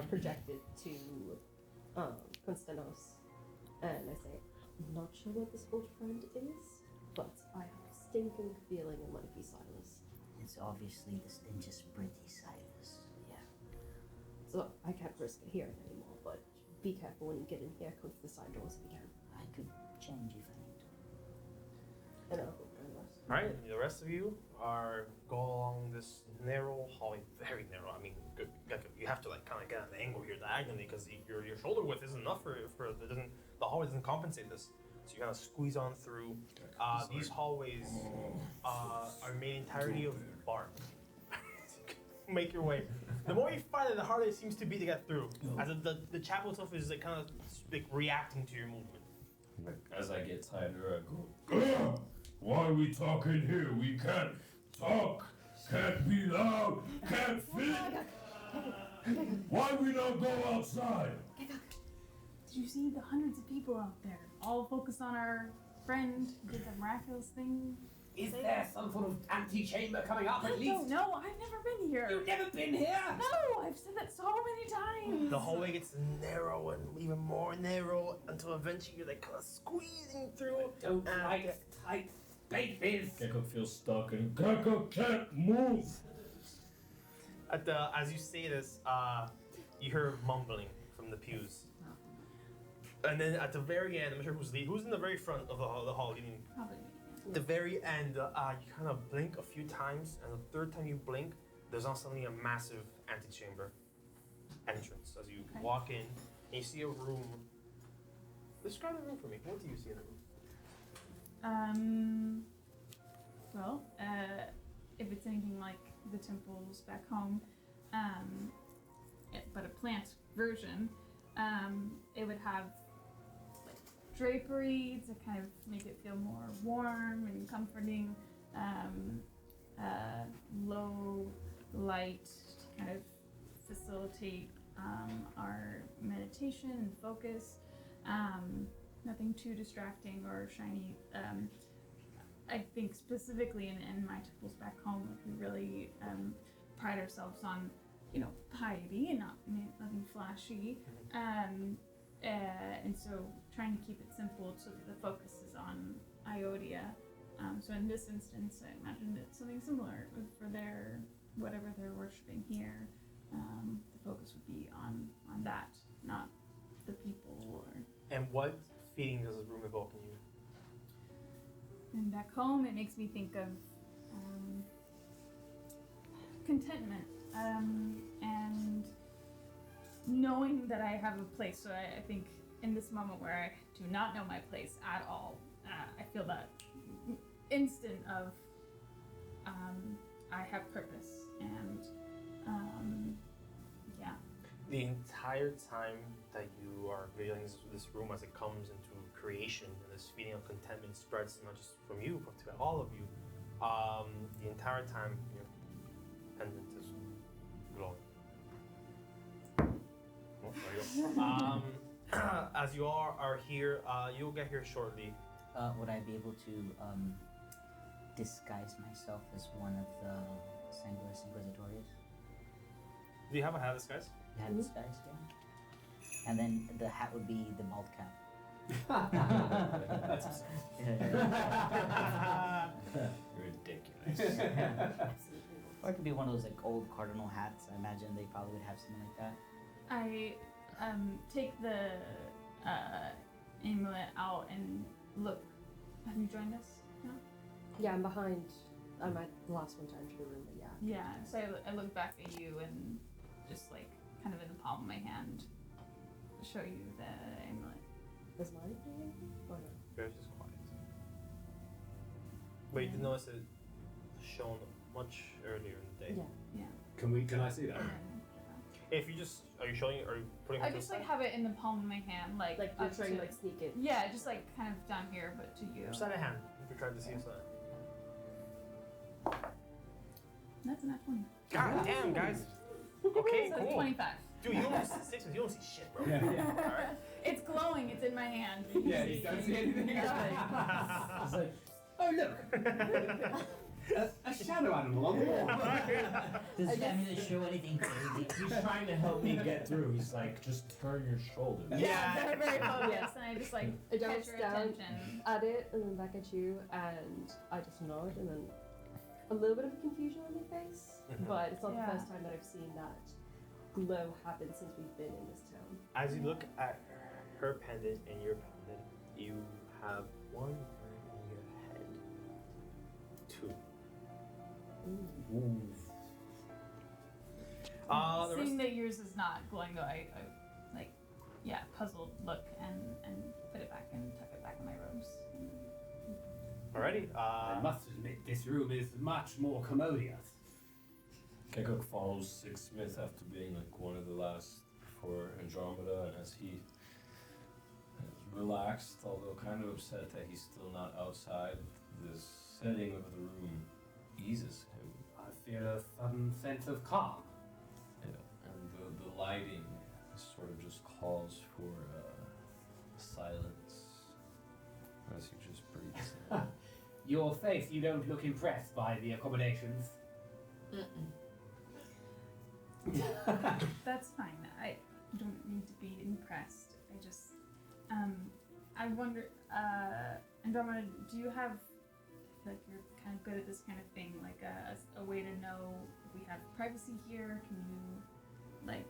project it to Constanos, and I say, I'm not sure what this old friend is, but I have a stinking feeling it might be Silas. It's obviously the stingiest Britty Silas. Yeah. So I can't risk it here anymore, but be careful when you get in here, come to the side doors if you can. I could change if I need to. And I'll go for the rest. Alright, the rest of you go along this narrow hallway, very narrow. I mean, you have to like kind of get an angle here diagonally because your shoulder width isn't enough for the hallway doesn't compensate this. So you kind of squeeze on through. These hallways are made entirely of bark. Make your way. The more you find it, the harder it seems to be to get through. As the chapel itself is like kind of like reacting to your movement. As I get tighter, I go, why are we talking here? We can't talk, can't be loud, can't fit. Why we not go outside? Did you see the hundreds of people out there, all focused on our friend who did the miraculous thing? Is there some sort of antechamber coming up I at least? don't know. I've never been here. You've never been here? No, I've said that so many times. The hallway gets narrow and even more narrow until eventually you're like kind of squeezing through. Don't like tight spaces. Gekkuk feels stuck and Gekkuk can't move. As you say this, you hear mumbling from the pews. And then at the very end, I'm not sure who's in the very front of the hall leading. Probably me. At the very end, you kind of blink a few times, and the third time you blink, there's now suddenly a massive antechamber entrance. As you walk in, and you see a room. Describe the room for me. What do you see in the room? Well, if it's anything like the temples back home, but a plant version, it would have like drapery to kind of make it feel more warm and comforting, low light to kind of facilitate our meditation and focus. Nothing too distracting or shiny. I think specifically in my temples back home, like we really pride ourselves on, piety and nothing flashy. And so trying to keep it simple so that the focus is on Iodia. So in this instance, I imagine it's something similar for whatever they're worshiping here. The focus would be on that, not the people or. And what feeling does this room evoke in you? And back home, it makes me think of contentment and knowing that I have a place. So I think in this moment where I do not know my place at all, I feel that instant of I have purpose and yeah. The entire time that you are viewing this room as it comes into creation, and this feeling of contentment spreads not just from you, but to all of you. The entire time your pendant is glowing. Oh, there you go. As you all are here, you'll get here shortly. Would I be able to disguise myself as one of the Sanguis Inquisitorius? Do you have a hat disguise? You have disguise, yeah. And then the hat would be the bald cap. That's ridiculous. Or it could be one of those like old cardinal hats. I imagine they probably would have something like that. I take the amulet out and look. Have you joined us? No? Yeah, I'm behind. I'm at the last one to enter the room, but yeah. Yeah, so I look back at you and just like kind of in the palm of my hand show you the amulet. Is mine doing anything? Or no? Very just quiet. But you did notice it shown much earlier in the day. Yeah. Can I see that? If you just are you showing are you putting I it to just the like side? have it in the palm of my hand, like Like you're up trying to to- like sneak it. Yeah, just like kind of down here, but to you. Side of hand. If you're trying to see your side. That's an 20. God damn, guys. Okay, So cool. 25. Dude, you don't see Sixsmith, you don't see shit, bro. Yeah. Alright. It's glowing. It's in my hand. Yeah, you don't see anything. It's like, oh look, a shadow animal on the wall. Does the amulet show anything crazy? He's trying to help me get through. He's like, just turn your shoulder. Yeah. Very, very focused, and I just like It catch jumps your down attention. at it and then back at you, and I just nod, and then a little bit of confusion on my face. But it's not Yeah. the first time that I've seen that glow happen since we've been in this town. As you look at her pendant and your pendant, you have one in your head. Two. The rest Seeing that yours is not glowing, though, I like, yeah, puzzled look and put it back and tuck it back in my robes. Alrighty. I must admit, this room is much more commodious. Gekkuk follows Sixsmith after being like one of the last before Andromeda, and as he is relaxed, although kind of upset that he's still not outside, the setting of the room eases him. I feel a sudden sense of calm. Yeah, and the lighting sort of just calls for silence as you just breathe. Your face, you don't look impressed by the accommodations. That's fine. I don't need to be impressed. I just, I wonder, Andromeda, do you have, I feel like you're kind of good at this kind of thing, like a way to know if we have privacy here? Can you, like,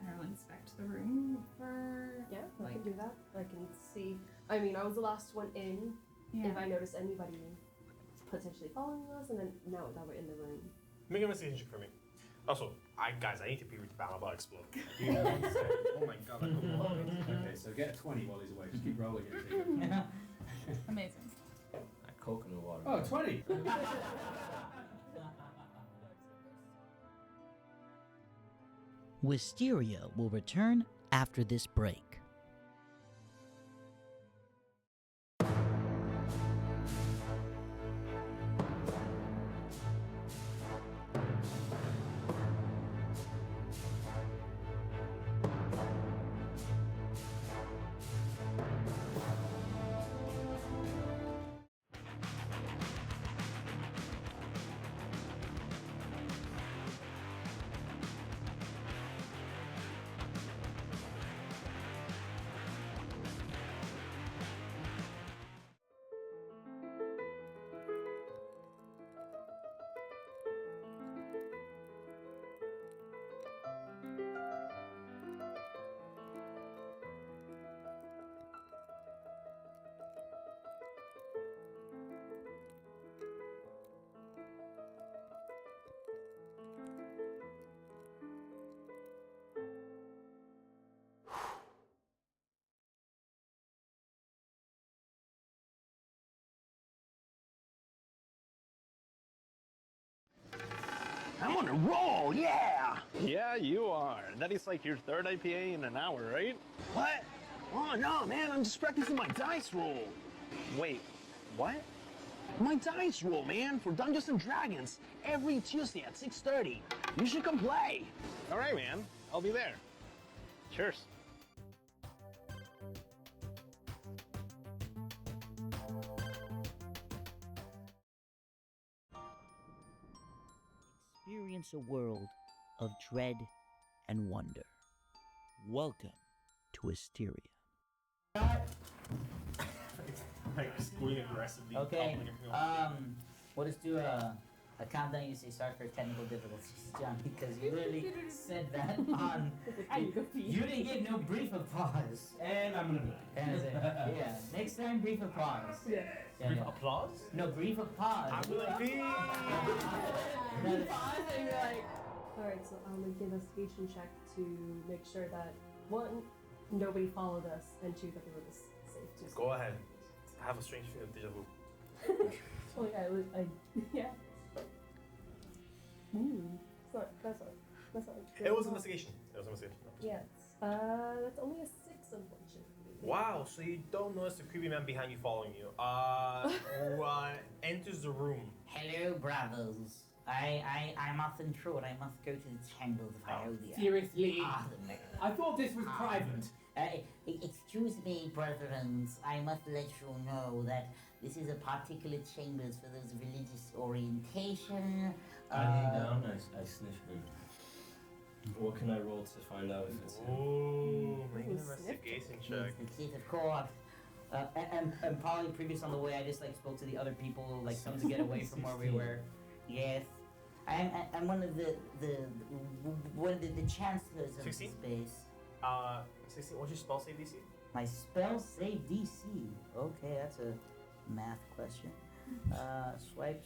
I don't know, inspect the room for, Yeah, I like, can do that. I can see. I mean, I was the last one in. yeah. If I notice anybody potentially following us, and then now that we're in the room. Make a investigation check for me. Also, I need to be with Bam about explode. Oh my god, I couldn't hold it. Okay, so get a 20 while he's away. Just keep rolling it. Amazing. Coconut water. Oh, 20! Wysteria will return after this break. I'm on a roll, yeah! Yeah, you are. That is like your third IPA in an hour, right? What? Oh, no, man, I'm just practicing my dice roll. Wait, what? My dice roll, man, for Dungeons & Dragons, every Tuesday at 6:30. You should come play. All right, man, I'll be there. Cheers. Experience a world of dread and wonder. Welcome to Wysteria. Like squealing aggressively. Okay, toppling everything. we'll just do a countdown. You say sorry for technical difficulties, Johnny, because you literally said that on. You didn't give no brief of pause. And I'm gonna Yeah, next time, brief of pause. Yeah. Brief applause? No, brief of pause. I'm gonna be. Pause and you're like, alright, so I'll make an investigation check to make sure that one, nobody followed us, and two, that the room is safe to Go ahead. I have a strange feeling of deja vu. Oh yeah, yeah. That's not. It was an investigation. Yes. That's only a 6, unfortunately. Wow, so you don't notice the creepy man behind you following you. Who enters the room. Hello, brothers. I must intrude. I must go to the chambers of Hyodia. Seriously? Artemela. I thought this was private. Excuse me, brethren. I must let you know that this is a particular chambers for those religious orientation. I lay down, I sniff him. What can I roll to find out if it's him? Ooh, make an Ooh, investigation Yes, check. yes, of course. And probably previous on the way, I just like spoke to the other people, like some to get away from where we were. Yes, I'm one of the chancellors of the 16? space. 16. What's your spell save DC? My spell save DC. Okay, that's a math question. Swipe.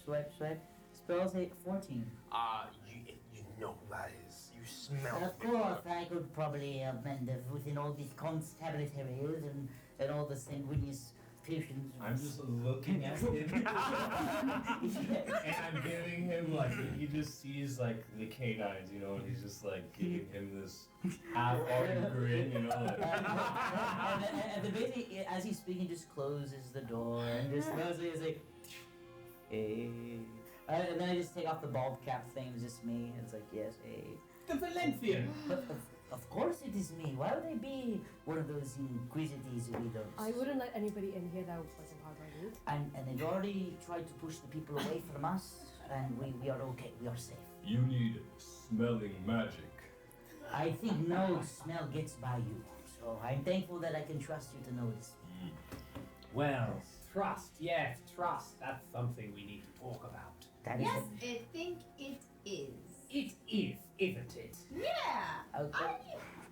Spell save 14. You know who that is. You smell Of course, I could probably amend within all these constabularies and all the sanguineous potions. I'm just looking at him. And I'm giving him like, he just sees like the canines, you know, and he's just like giving him this half-hearted grin, you know. And then basically, as he's speaking, just closes the door and just mostly is like, hey. And then I just take off the bald cap thing. It's just me. It's like, yes, hey. The Valencian. But of course it is me. Why would I be one of those inquisitors widows? I wouldn't let anybody in here that wasn't part of you. And they've already tried to push the people away from us, and we are okay. We are safe. You need smelling magic. I think no smell gets by you. So I'm thankful that I can trust you to notice me. Well, trust. Yes, trust. That's something we need to talk about. That is Yes, I think it is. It is, isn't it? Yeah. okay.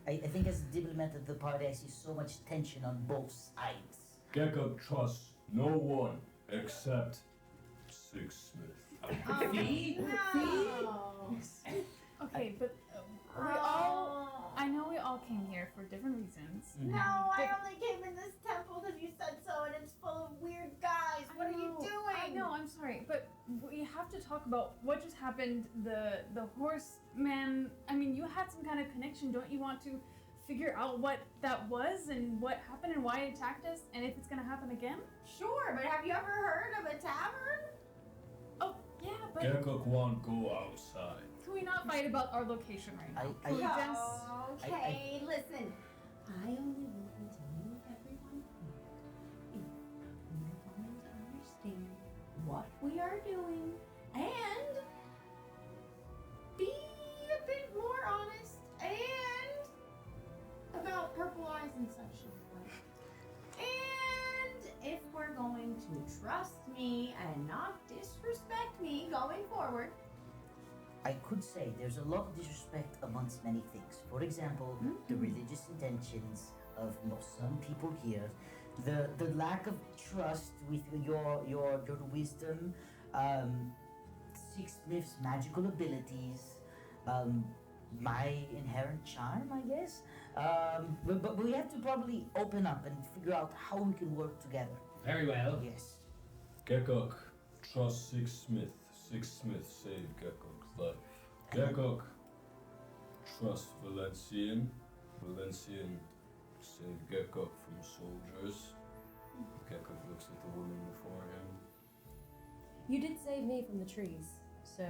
I think as a diplomat of the party, I see so much tension on both sides. Gekkuk trusts no one except Sixsmith. See? No. Okay, but we all. I know we all came here for different reasons. Mhm. No, I only came in this temple because you said so, and it's full of weird guys. What are you doing? I know, I'm sorry, but we have to talk about what just happened. The horseman. I mean, you had some kind of connection. Don't you want to figure out what that was and what happened and why it attacked us and if it's gonna happen again? Sure, but have you ever heard of a tavern? Oh, yeah, but Gekkuk won't go outside. can we not fight about our location right now? Can we just? Okay, listen. I only want to move everyone here if you're going to understand what we are doing and be a bit more honest and about purple eyes and such. And if we're going to trust me and not disrespect me going forward. I could say there's a lot of disrespect amongst many things. For example, the religious intentions of some people here, the lack of trust with your wisdom, Sixsmith's magical abilities, my inherent charm, I guess. But we have to probably open up and figure out how we can work together. Very well. Yes. Gekkuk trusts Sixsmith. Sixsmith saved Gekkuk's life. Gekkuk trusts Valencian. Valencian saved Gekkuk from soldiers. Gekkuk looks at the woman before him. You did save me from the trees, so.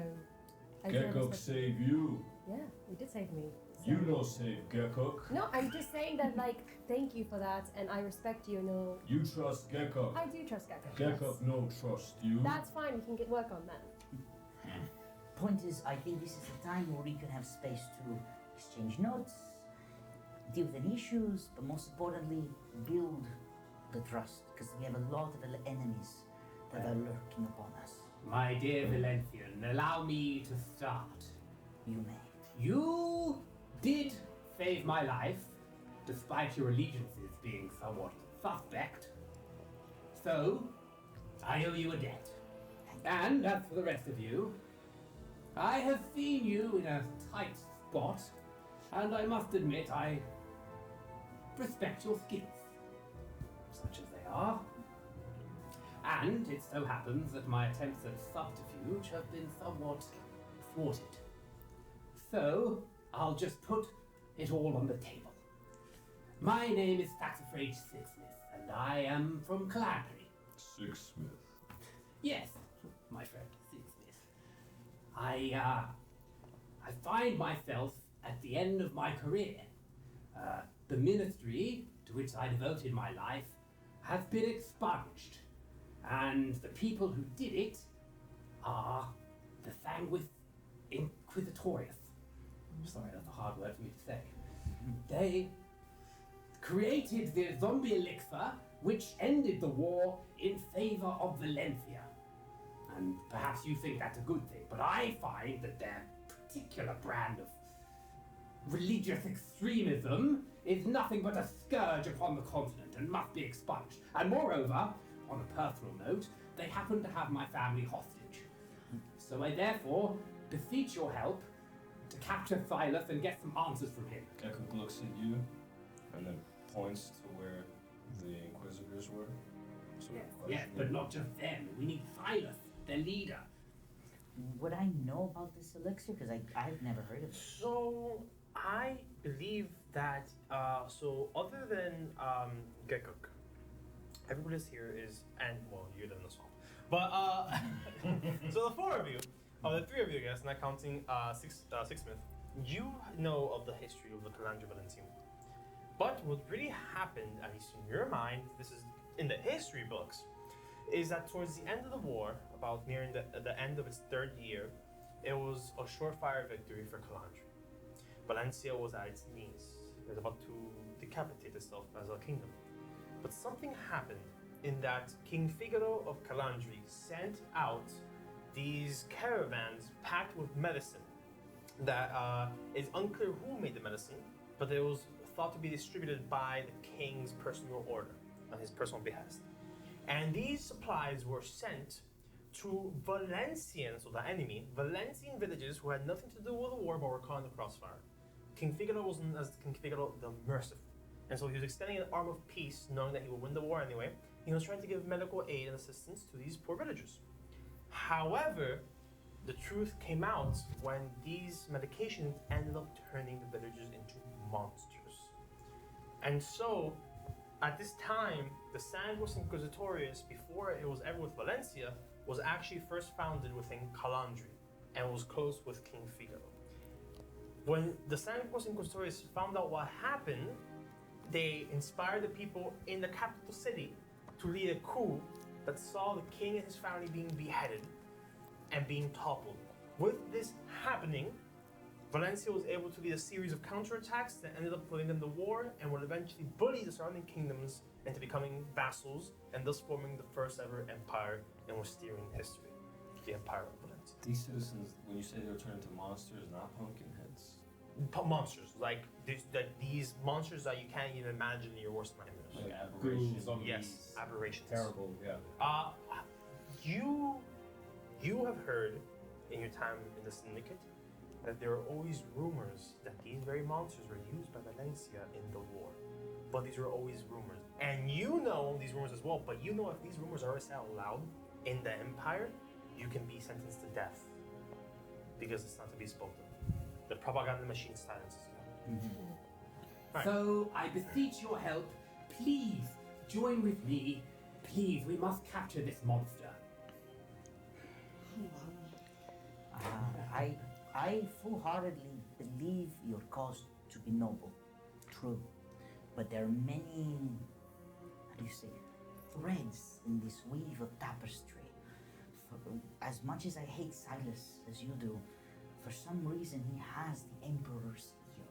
I feel Gekkuk respect- saved you. Yeah, you did save me. You no save Gekkuk. No, I'm just saying that, like, thank you for that, and I respect you. No, You trust Gekkuk. I do trust Gekkuk. Gekkuk no trust you. That's fine. We can get work on that. Point is, I think this is a time where we can have space to exchange notes, deal with any issues, but most importantly, build the trust, because we have a lot of enemies that are lurking upon us. My dear Valencian, allow me to start. You may. You did save my life, despite your allegiances being somewhat suspect. So, I owe you a debt. And as for the rest of you, I have seen you in a tight spot, and I must admit I respect your skills, such as they are. And it so happens that my attempts at subterfuge have been somewhat thwarted. So, I'll just put it all on the table. My name is Saxifrage Sixsmith, and I am from Calandry. Sixsmith. Yes, my friend, Sixsmith. I find myself at the end of my career. The ministry to which I devoted my life has been expunged, and the people who did it are the Sanguis Inquisitorius. Sorry, that's a hard word for me to say. They created the zombie elixir which ended the war in favor of Valencia. And perhaps you think that's a good thing, but I find that their particular brand of religious extremism is nothing but a scourge upon the continent and must be expunged. And moreover, on a personal note, they happen to have my family hostage. So I therefore beseech your help to capture Silas and get some answers from him. Gekkuk looks at you and then points to where the Inquisitors were. Yes, but not just them. We need Silas, their leader. Would I know about this elixir? Because I've never heard of it. So I believe that so other than Gekkuk, everybody else here is, and well, you live in the swamp. But so the four of you, the three of you, I guess, not counting Sixsmith, you know of the history of the Calandri Valencian. But what really happened, at least in your mind, this is in the history books, is that towards the end of the war, about nearing the end of its third year, it was a surefire victory for Calandri. Valencia was at its knees. It was about to decapitate itself as a kingdom. But something happened in that King Figaro of Calandri sent out these caravans packed with medicine that is unclear who made the medicine, but it was thought to be distributed by the king's personal order, on his personal behest. And these supplies were sent to Valencian, so the enemy, Valencian villages who had nothing to do with the war but were caught in the crossfire. King Figaro was known as King Figaro the Merciful. And so he was extending an arm of peace, knowing that he would win the war anyway. He was trying to give medical aid and assistance to these poor villagers. However, the truth came out when these medications ended up turning the villagers into monsters. And so, at this time, the Sanguis Inquisitorius, before it was ever with Valencia, was actually first founded within Calandri and was close with King Figaro. When the Sanguis Inquisitorius found out what happened, they inspired the people in the capital city to lead a coup that saw the king and his family being beheaded and being toppled. With this happening, Valencia was able to lead a series of counterattacks that ended up putting them to war and would eventually bully the surrounding kingdoms into becoming vassals and thus forming the first ever empire in Wysterian history, the Empire of Valencia. These citizens, when you say they were turned into monsters, not pumpkin heads. Monsters, like these monsters that you can't even imagine in your worst nightmares. Like aberrations. Yes, aberrations. Terrible, yeah. You have heard in your time in the Syndicate that there are always rumors that these very monsters were used by Valencia in the war. But these were always rumors. And you know these rumors as well, but you know if these rumors are said out loud in the Empire, you can be sentenced to death. Because it's not to be spoken. The propaganda machine silences you. Right. So I beseech your help. Please join with me. Please, we must capture this monster. I full-heartedly believe your cause to be noble, true, but there are many, how do you say, threads in this weave of tapestry. As much as I hate Silas as you do, for some reason he has the Emperor's ear,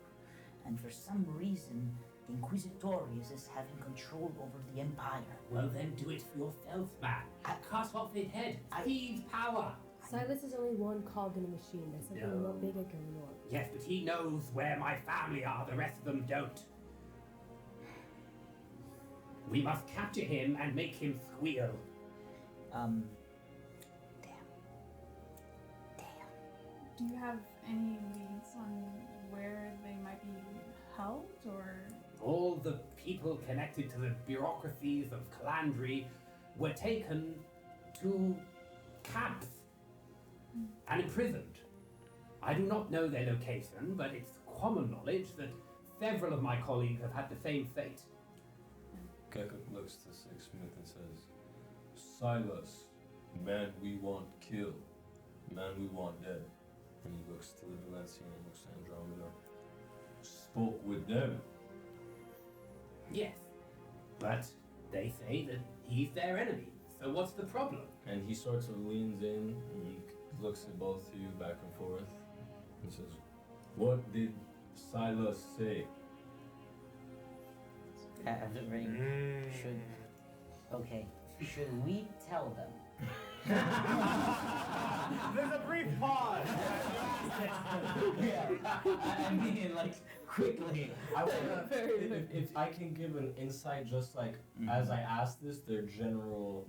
and for some reason the Inquisitorius is having control over the Empire. Well then do it for yourself, man. Cut off his head. Seize power. Silas is only one cog in a machine. There's something a lot bigger going on. Yes, but he knows where my family are. The rest of them don't. We must capture him and make him squeal. Damn. Do you have any leads on where they might be held, or? All the people connected to the bureaucracies of Calandri were taken to camps and imprisoned. I do not know their location, but it's common knowledge that several of my colleagues have had the same fate. Gekkuk looks to Sixsmith and says, Silas, man we want kill, man we want dead. And he looks to the Valencian and looks to Andromeda. Spoke with them. Yes, but they say that he's their enemy, so what's the problem? And he sort of leans in and looks at both of you back and forth and says, what did Silas say? The ring should. Okay, should we tell them? There's a brief pause. Yeah, I mean, like, quickly. I wanna, if I can give an insight, just like as I ask this, their general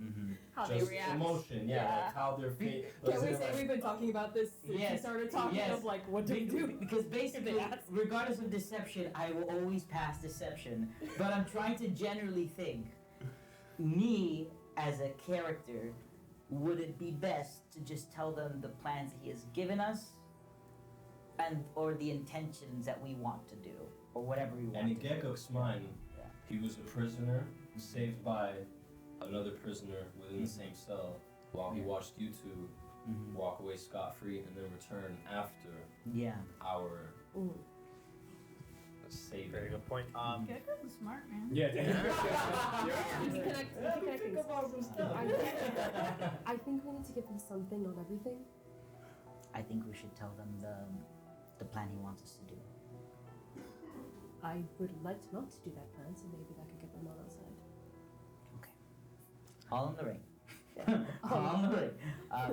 How they just react. emotion, like how their face. Can we say we've been talking about this since we started talking of like what do we do? Because basically, regardless of deception, I will always pass deception. But I'm trying to generally think, me as a character, would it be best to just tell them the plans he has given us, and or the intentions that we want to do, or whatever we want And in to do? Gekkuk's mind, he was a prisoner saved by another prisoner within the same cell while he watched you two walk away scot-free and then return after our saving. Very good point. Gekkuk's smart, man. Yeah, I think we need to give them something, not everything. I think we should tell them the plan he wants us to do. I would like not to do that plan, so maybe that could get them on our side. Okay. All in the ring. All in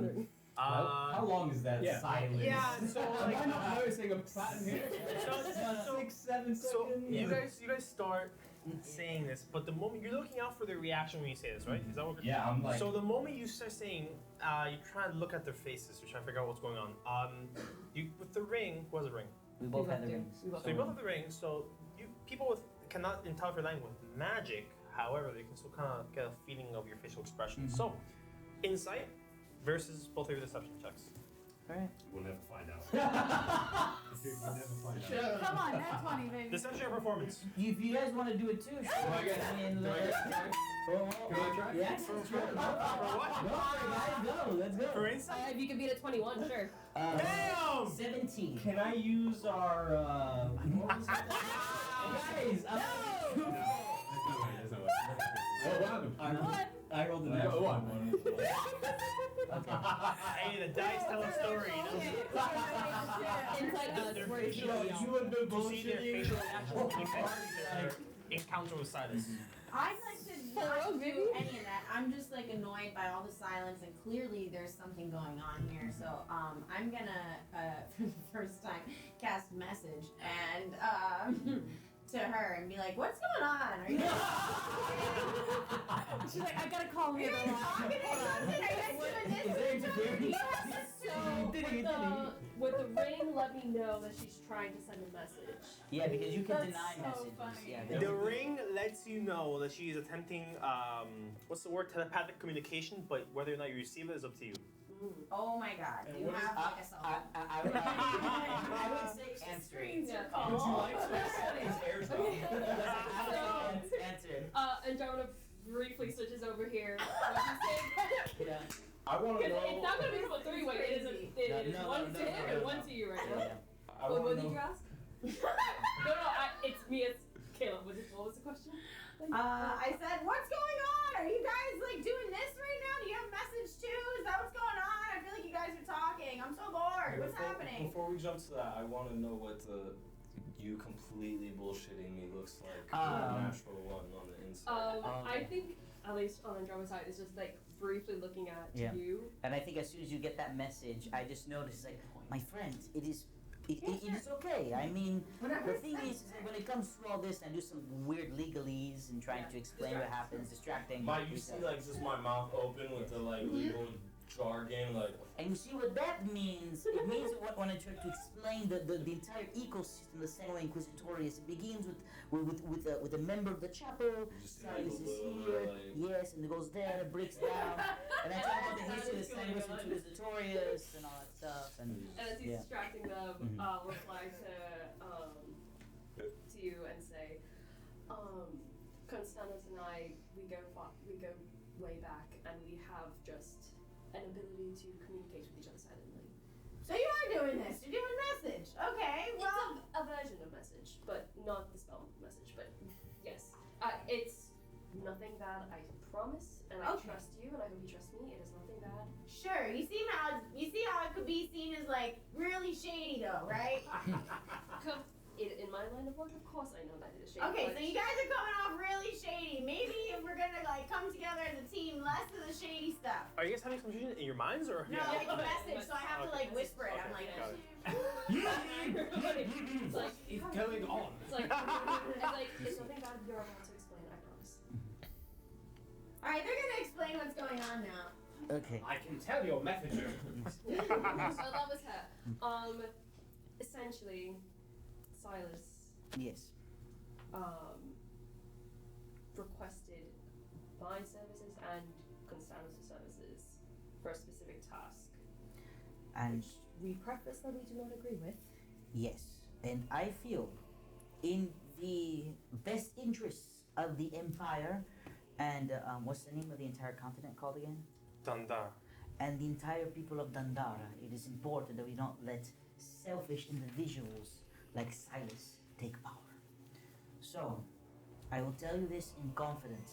the ring. How long is that silence? Yeah, so Am I not noticing a pattern here? So 6, 7 seconds. So you guys start saying this, but the moment you're looking out for their reaction when you say this, right? Is that what? Yeah, I'm like. So the moment you start saying, you try to look at their faces, you're trying to figure out what's going on. You with the ring, who has a ring? We both have the rings. So you both have the ring. So people cannot tell if you're lying with magic. However, they can still kind of get a feeling of your facial expression. So, insight versus both of your deception checks. Alright. We'll never find out. We'll never find out. Come on, that's funny, baby. Deception or performance? If you guys want to do it too, sure. Can I try? Yes, sure. Go for it, guys. Go. Let's go. For insight? If you can beat a 21, sure. Damn! 17. Can I use our? What was that? Guys, There's no way. What happened? I rolled a I got a 1. Hey, the dice tell a story. Inside us, we're You would be To see their bullshitting. facial reaction their encounter with Silas. I'd like to not do any of that. I'm just like annoyed by all the silence, and clearly there's something going on here. So I'm gonna for the first time cast message and to her and be like, "What's going on? Are you?" She's like, I gotta call him. Are you guys talking or something? Are you guys doing this? Is there interference? So with the ring, let me know that she's trying to send a message. Yeah, because you can That's deny so messages. funny. Yeah, The ring lets you know that she is attempting, what's the word, telepathic communication, but whether or not you receive it is up to you. Oh my god, do you have like a cell phone? I would say answering. Yeah. Would you like to Answer. Andromeda briefly switches over here. What you say? Yeah. I want to Because know. it's not gonna be a three-way. It is No, one to him and one to you right now. I What want to did know. you ask? No, it's me. It's Kayla. What was the question? I said, what's going on? Are you guys like doing this right now? Do you have a message too? Is that what's going on? I feel like you guys are talking. I'm so bored. What's happening? Before we jump to that, I want to know what you completely bullshitting me looks like. The natural one on the inside. I think at least on Andromeda's side, it's just like briefly looking at you. And I think as soon as you get that message, I just noticed like, my friends, it is okay. I mean, the thing is that when it comes to all this, I do some weird legalese and trying to explain what happens, distracting. You see like just my mouth open with the like legal jargon, like. And you see what that means? It means when I try to explain the entire ecosystem, the Senua Inquisitorius, it begins with a member of the chapel, Silas is here, yes, and it goes there, and it breaks down, and I talk about the history of the Senua Inquisitorius and all that stuff. And as he's distracting them, I'll reply to you and say, Constantis and I, we go way back, and we have just an ability to communicate with each other silently. So you are doing this. You're doing message. Okay, well. It's a version of message, but not the spell message. But yes, it's nothing bad. I promise, and I trust you, and I hope you trust me. It is nothing bad. Sure. You see how it could be seen as like really shady though, right? In my line of work, of course I know that it is shady. Okay, so you guys are coming off really shady. Maybe if we're gonna like come together as a team, less of the shady stuff. Are you guys having confusion in your minds, or? No, like a message, so I have to like whisper it. I'm like, got it. It's like It's going on. It's like it's nothing bad. You're about to explain. I promise. all right, they're gonna explain what's going on now. Okay. I can tell your messenger. So that was her. Essentially, Silas. Yes. Requested my services and Constantis' services for a specific task. And We preface that we do not agree with. yes, and I feel in the best interests of the Empire and what's the name of the entire continent called again? Dandar. And the entire people of Dandara, it is important that we don't let selfish individuals like Silas take power. So, I will tell you this in confidence.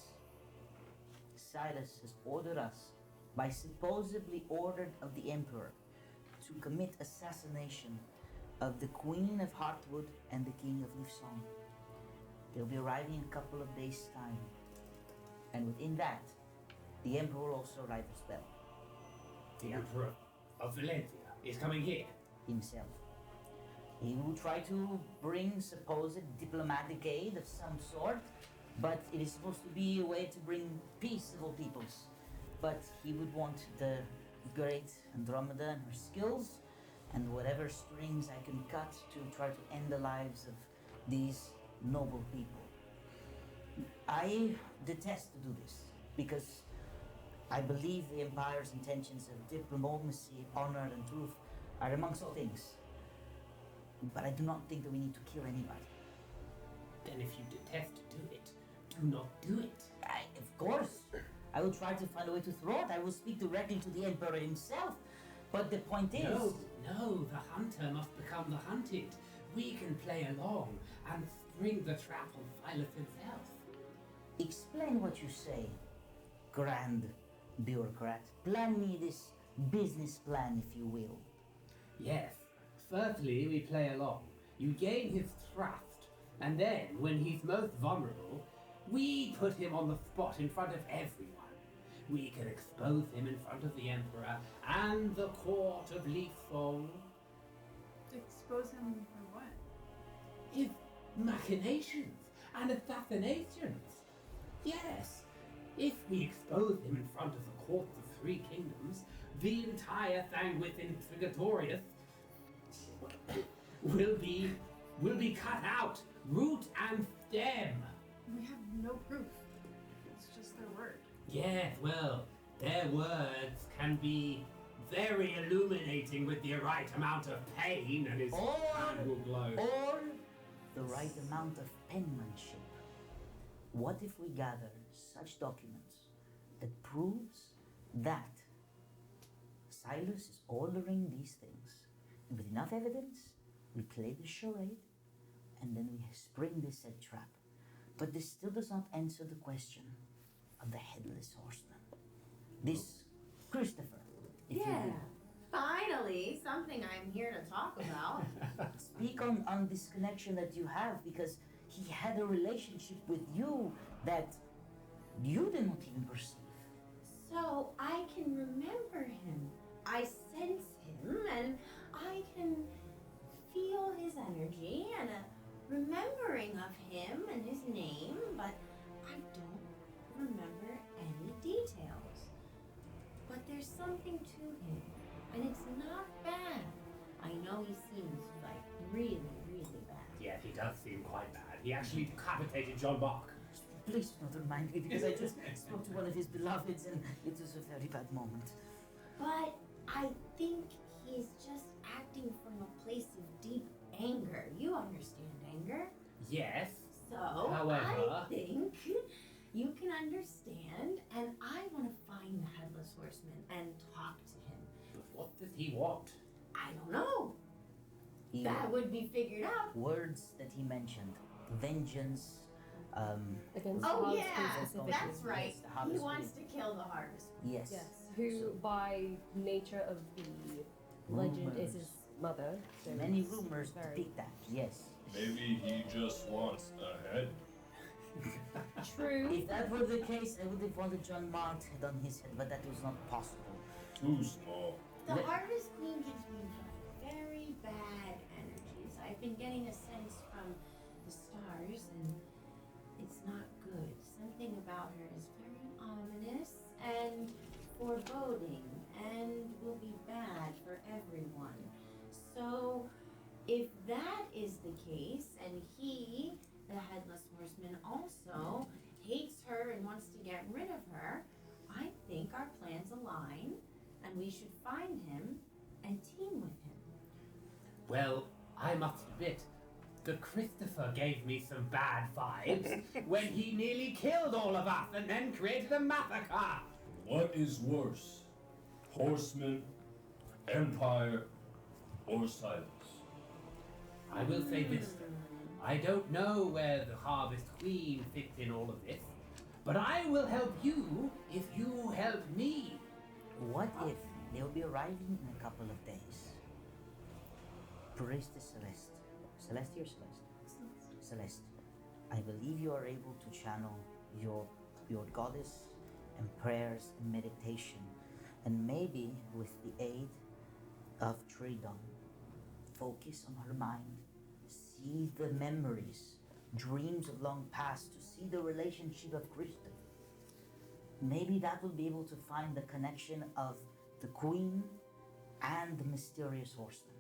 Silas has ordered us, by supposedly ordered of the Emperor, to commit assassination of the Queen of Heartwood and the King of Leafsong. They'll be arriving in a couple of days' time. And within that, the Emperor will also arrive as well. The Emperor of Valencia is coming here. Himself. He will try to bring supposed diplomatic aid of some sort, but it is supposed to be a way to bring peace of all peoples. But he would want the great Andromeda and her skills, and whatever strings I can cut to try to end the lives of these noble people. I detest to do this, because I believe the Empire's intentions of diplomacy, honor, and truth are amongst all things. But I do not think that we need to kill anybody. Then if you detest to do it, do not do it. Of course. I will try to find a way to throw it. I will speak directly to the Emperor himself. But the point is... No, the hunter must become the hunted. We can play along and spring the trap on Silas himself. Explain what you say, grand bureaucrat. Plan me this business plan, if you will. Yes. Firstly, we play along. You gain his trust, and then, when he's most vulnerable, we put him on the spot in front of everyone. We can expose him in front of the Emperor and the court of Leafsong. Expose him for what? His machinations and assassinations. Yes, if we expose him in front of the courts of three kingdoms, the entire Sanguis Intrigatorius will be cut out, root and stem. We have no proof. It's just their word. Yes, well, their words can be very illuminating with the right amount of pain, and his hand will glow. Or the right amount of penmanship. What if we gather such documents that proves that Silas is ordering these things, and with enough evidence, we play the charade, and then we spring this said trap. But this still does not answer the question of the Headless Horseman. This Christopher, if you will. Finally, something I'm here to talk about. Speak on this connection that you have, because he had a relationship with you that you did not even perceive. So I can remember him. I sense him, and I can feel his energy and a remembering of him and his name, but I don't remember any details. But there's something He actually decapitated John Mark. Please do not remind me, because I just spoke to one of his beloveds and it was a very bad moment. But I think he's just acting from a place of deep anger. You understand anger? Yes. So, However- I think you can understand, and I want to find the Headless Horseman and talk to him. But what does he want? I don't know. He, That would be figured out. words that he mentioned, vengeance, Against the Oh Harvest yeah, Queen specifically. that's right. Yes, the He Harvest wants to kill the Harvest. yes. Yes, who by nature of the legend is his mother. So Many it's rumors very depict that, yes. Maybe he just wants the head. true. If that were the case, I would have wanted John Mark's head on his head, but that was not possible. Too small. The Let- Harvest Queen gives me very bad energies. I've been getting a sense from the stars, and it's not good. Something about her is very ominous and foreboding, and will be bad for everyone. So, if that is the case, and he, the Headless Horseman, also hates her and wants to get rid of her, I think our plans align, and we should find him and team with him. Well, I must admit, the Christopher gave me some bad vibes when he nearly killed all of us and then created a massacre. What is worse? Horseman, Empire, or silence? I will say this. I don't know where the Harvest Queen fits in all of this, but I will help you if you help me. What if they'll be arriving in a couple of days? Priestess Celeste. Celeste or Celeste? Celeste. I believe you are able to channel your goddess and prayers and meditation, and maybe with the aid of Treedawn, focus on her mind, see the memories, dreams of long past, to see the relationship of Christopher. Maybe that will be able to find the connection of the Queen and the mysterious horseman.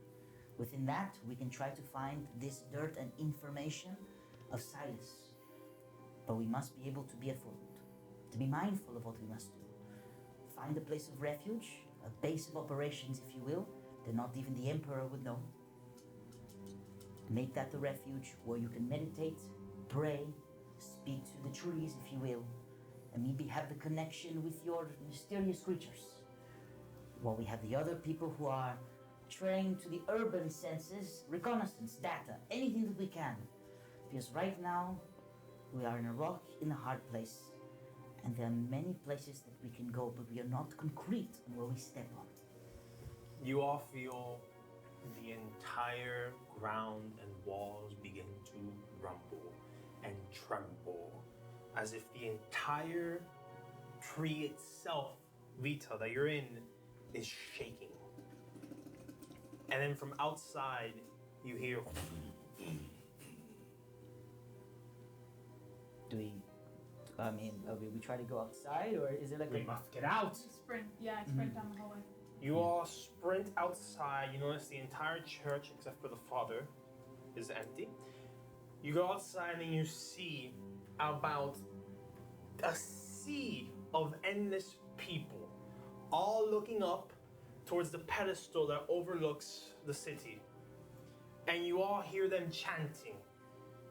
Within that, we can try to find this dirt and information of Silas. But we must be able to be afloat, to be mindful of what we must do. Find a place of refuge, a base of operations, if you will, that not even the Emperor would know. Make that the refuge where you can meditate, pray, speak to the trees, if you will, and maybe have the connection with your mysterious creatures. While we have the other people who are trained to the urban senses, reconnaissance, data, anything that we can. Because right now, we are in a rock in a hard place, and there are many places that we can go, but we are not concrete on where we step on. You all feel the entire ground and walls begin to rumble and tremble, as if the entire tree itself, Vita, that you're in, is shaking. And then from outside, you hear. Do we, we try to go outside, or is it like We must get out. Sprint. Yeah, I sprint down the hallway. You all sprint outside. You notice the entire church, except for the father, is empty. You go outside and you see about a sea of endless people, all looking up towards the pedestal that overlooks the city. And you all hear them chanting,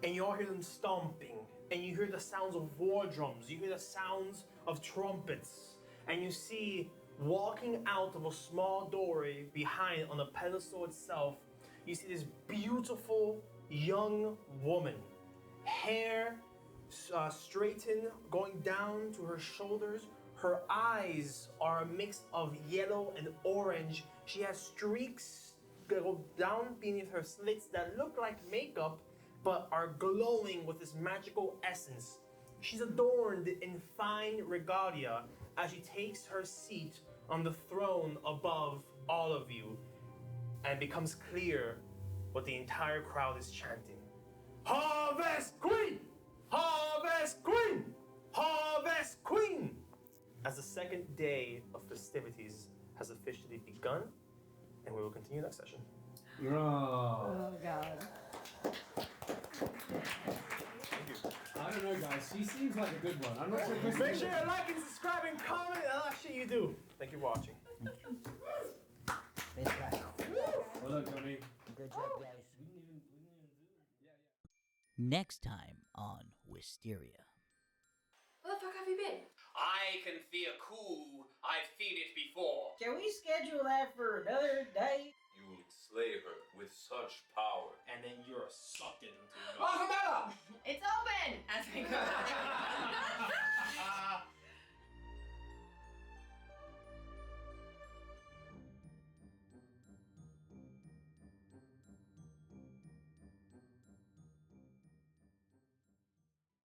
and you all hear them stomping, and you hear the sounds of war drums, you hear the sounds of trumpets, and you see walking out of a small doorway behind on the pedestal itself, you see this beautiful young woman, hair straightened, going down to her shoulders. Her eyes are a mix of yellow and orange. She has streaks that go down beneath her slits that look like makeup, but are glowing with this magical essence. She's adorned in fine regalia as she takes her seat on the throne above all of you, and it becomes clear what the entire crowd is chanting. Harvest Queen! Harvest Queen! Harvest Queen! As the second day of festivities has officially begun, and we will continue next session. Oh, God. She seems like a good one. I'm not sure. Make sure you like and subscribe and comment and all that shit you do. Thank you for watching. Nice try. Well done, Jonny. Good job, guys. Next time on Wysteria. Where the fuck have you been? I can see a coup. I've seen it before. Can we schedule that for another day? You will slay her with such power. And then you're sucked into Artemela! It's open! As I go.